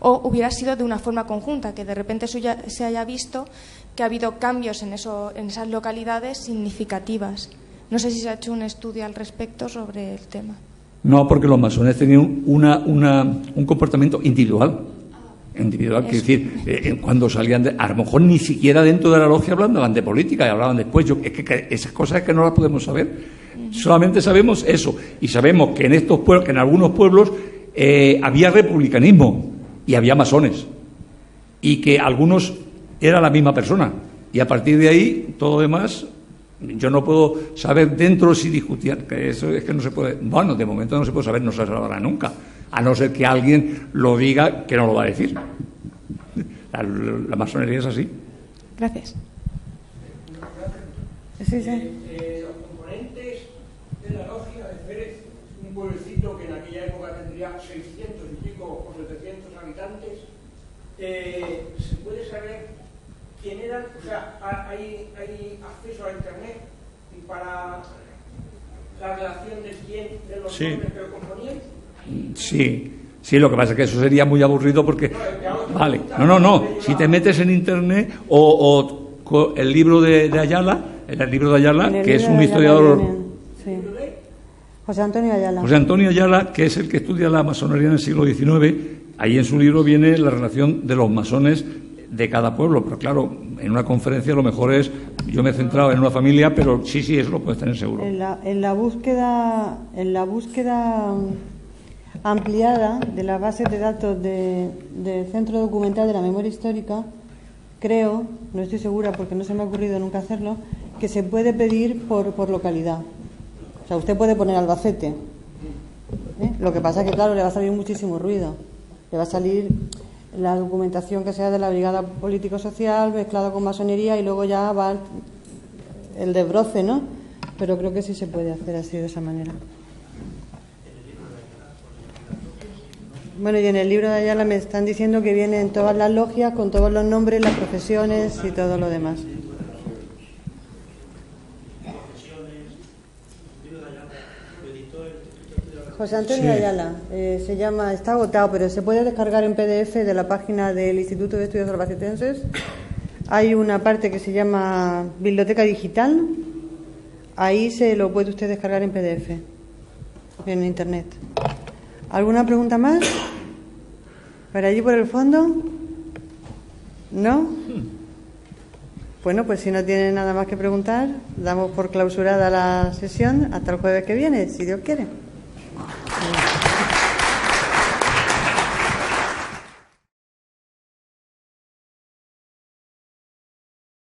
o hubiera sido de una forma conjunta, que de repente se haya visto que ha habido cambios en esas localidades significativas. No sé si se ha hecho un estudio al respecto sobre el tema. No, porque los masones tenían un comportamiento individual. individual. Quiero decir, cuando salían, a lo mejor ni siquiera dentro de la logia hablaban de política y hablaban después. Es que esas cosas es que no las podemos saber. Solamente sabemos eso. Y sabemos que en estos pueblos, que en algunos pueblos había republicanismo y había masones. Y que algunos era la misma persona. Y a partir de ahí, todo lo demás, yo no puedo saber dentro si discutían, que eso es que no se puede. Bueno, de momento no se puede saber, no se sabrá nunca. A no ser que alguien lo diga, que no lo va a decir. La masonería es así. Gracias. Sí. Los componentes de la logia de Pérez, un pueblecito que en aquella época tendría 600 y pico o 700 habitantes, ¿se puede saber quién eran? O sea, ¿hay acceso a Internet para la relación de quién, de los nombres que lo componían? Sí, lo que pasa es que eso sería muy aburrido porque... Vale, no. Si te metes en Internet o el libro de Ayala, que es un historiador... José Antonio Ayala. José Antonio Ayala, que es el que estudia la masonería en el siglo XIX, ahí en su libro viene la relación de los masones de cada pueblo, pero claro, en una conferencia lo mejor es, yo me he centrado en una familia, pero sí, eso lo puedes tener seguro. En la búsqueda ampliada de las bases de datos del Centro Documental de la Memoria Histórica, creo, no estoy segura porque no se me ha ocurrido nunca hacerlo, que se puede pedir por localidad. O sea, usted puede poner Albacete. Lo que pasa es que, claro, le va a salir muchísimo ruido. Le va a salir la documentación que sea de la Brigada Político-Social mezclada con masonería y luego ya va el desbroce, ¿no? Pero creo que sí se puede hacer así, de esa manera. Bueno, y en el libro de Ayala me están diciendo que vienen todas las logias con todos los nombres, las profesiones y todo lo demás. José Antonio Ayala, se llama, está agotado, pero se puede descargar en PDF de la página del Instituto de Estudios Albacetenses. Hay una parte que se llama Biblioteca Digital, ahí se lo puede usted descargar en PDF, en Internet. ¿Alguna pregunta más? ¿Por allí por el fondo? ¿No? Bueno, pues si no tiene nada más que preguntar, damos por clausurada la sesión hasta el jueves que viene, si Dios quiere.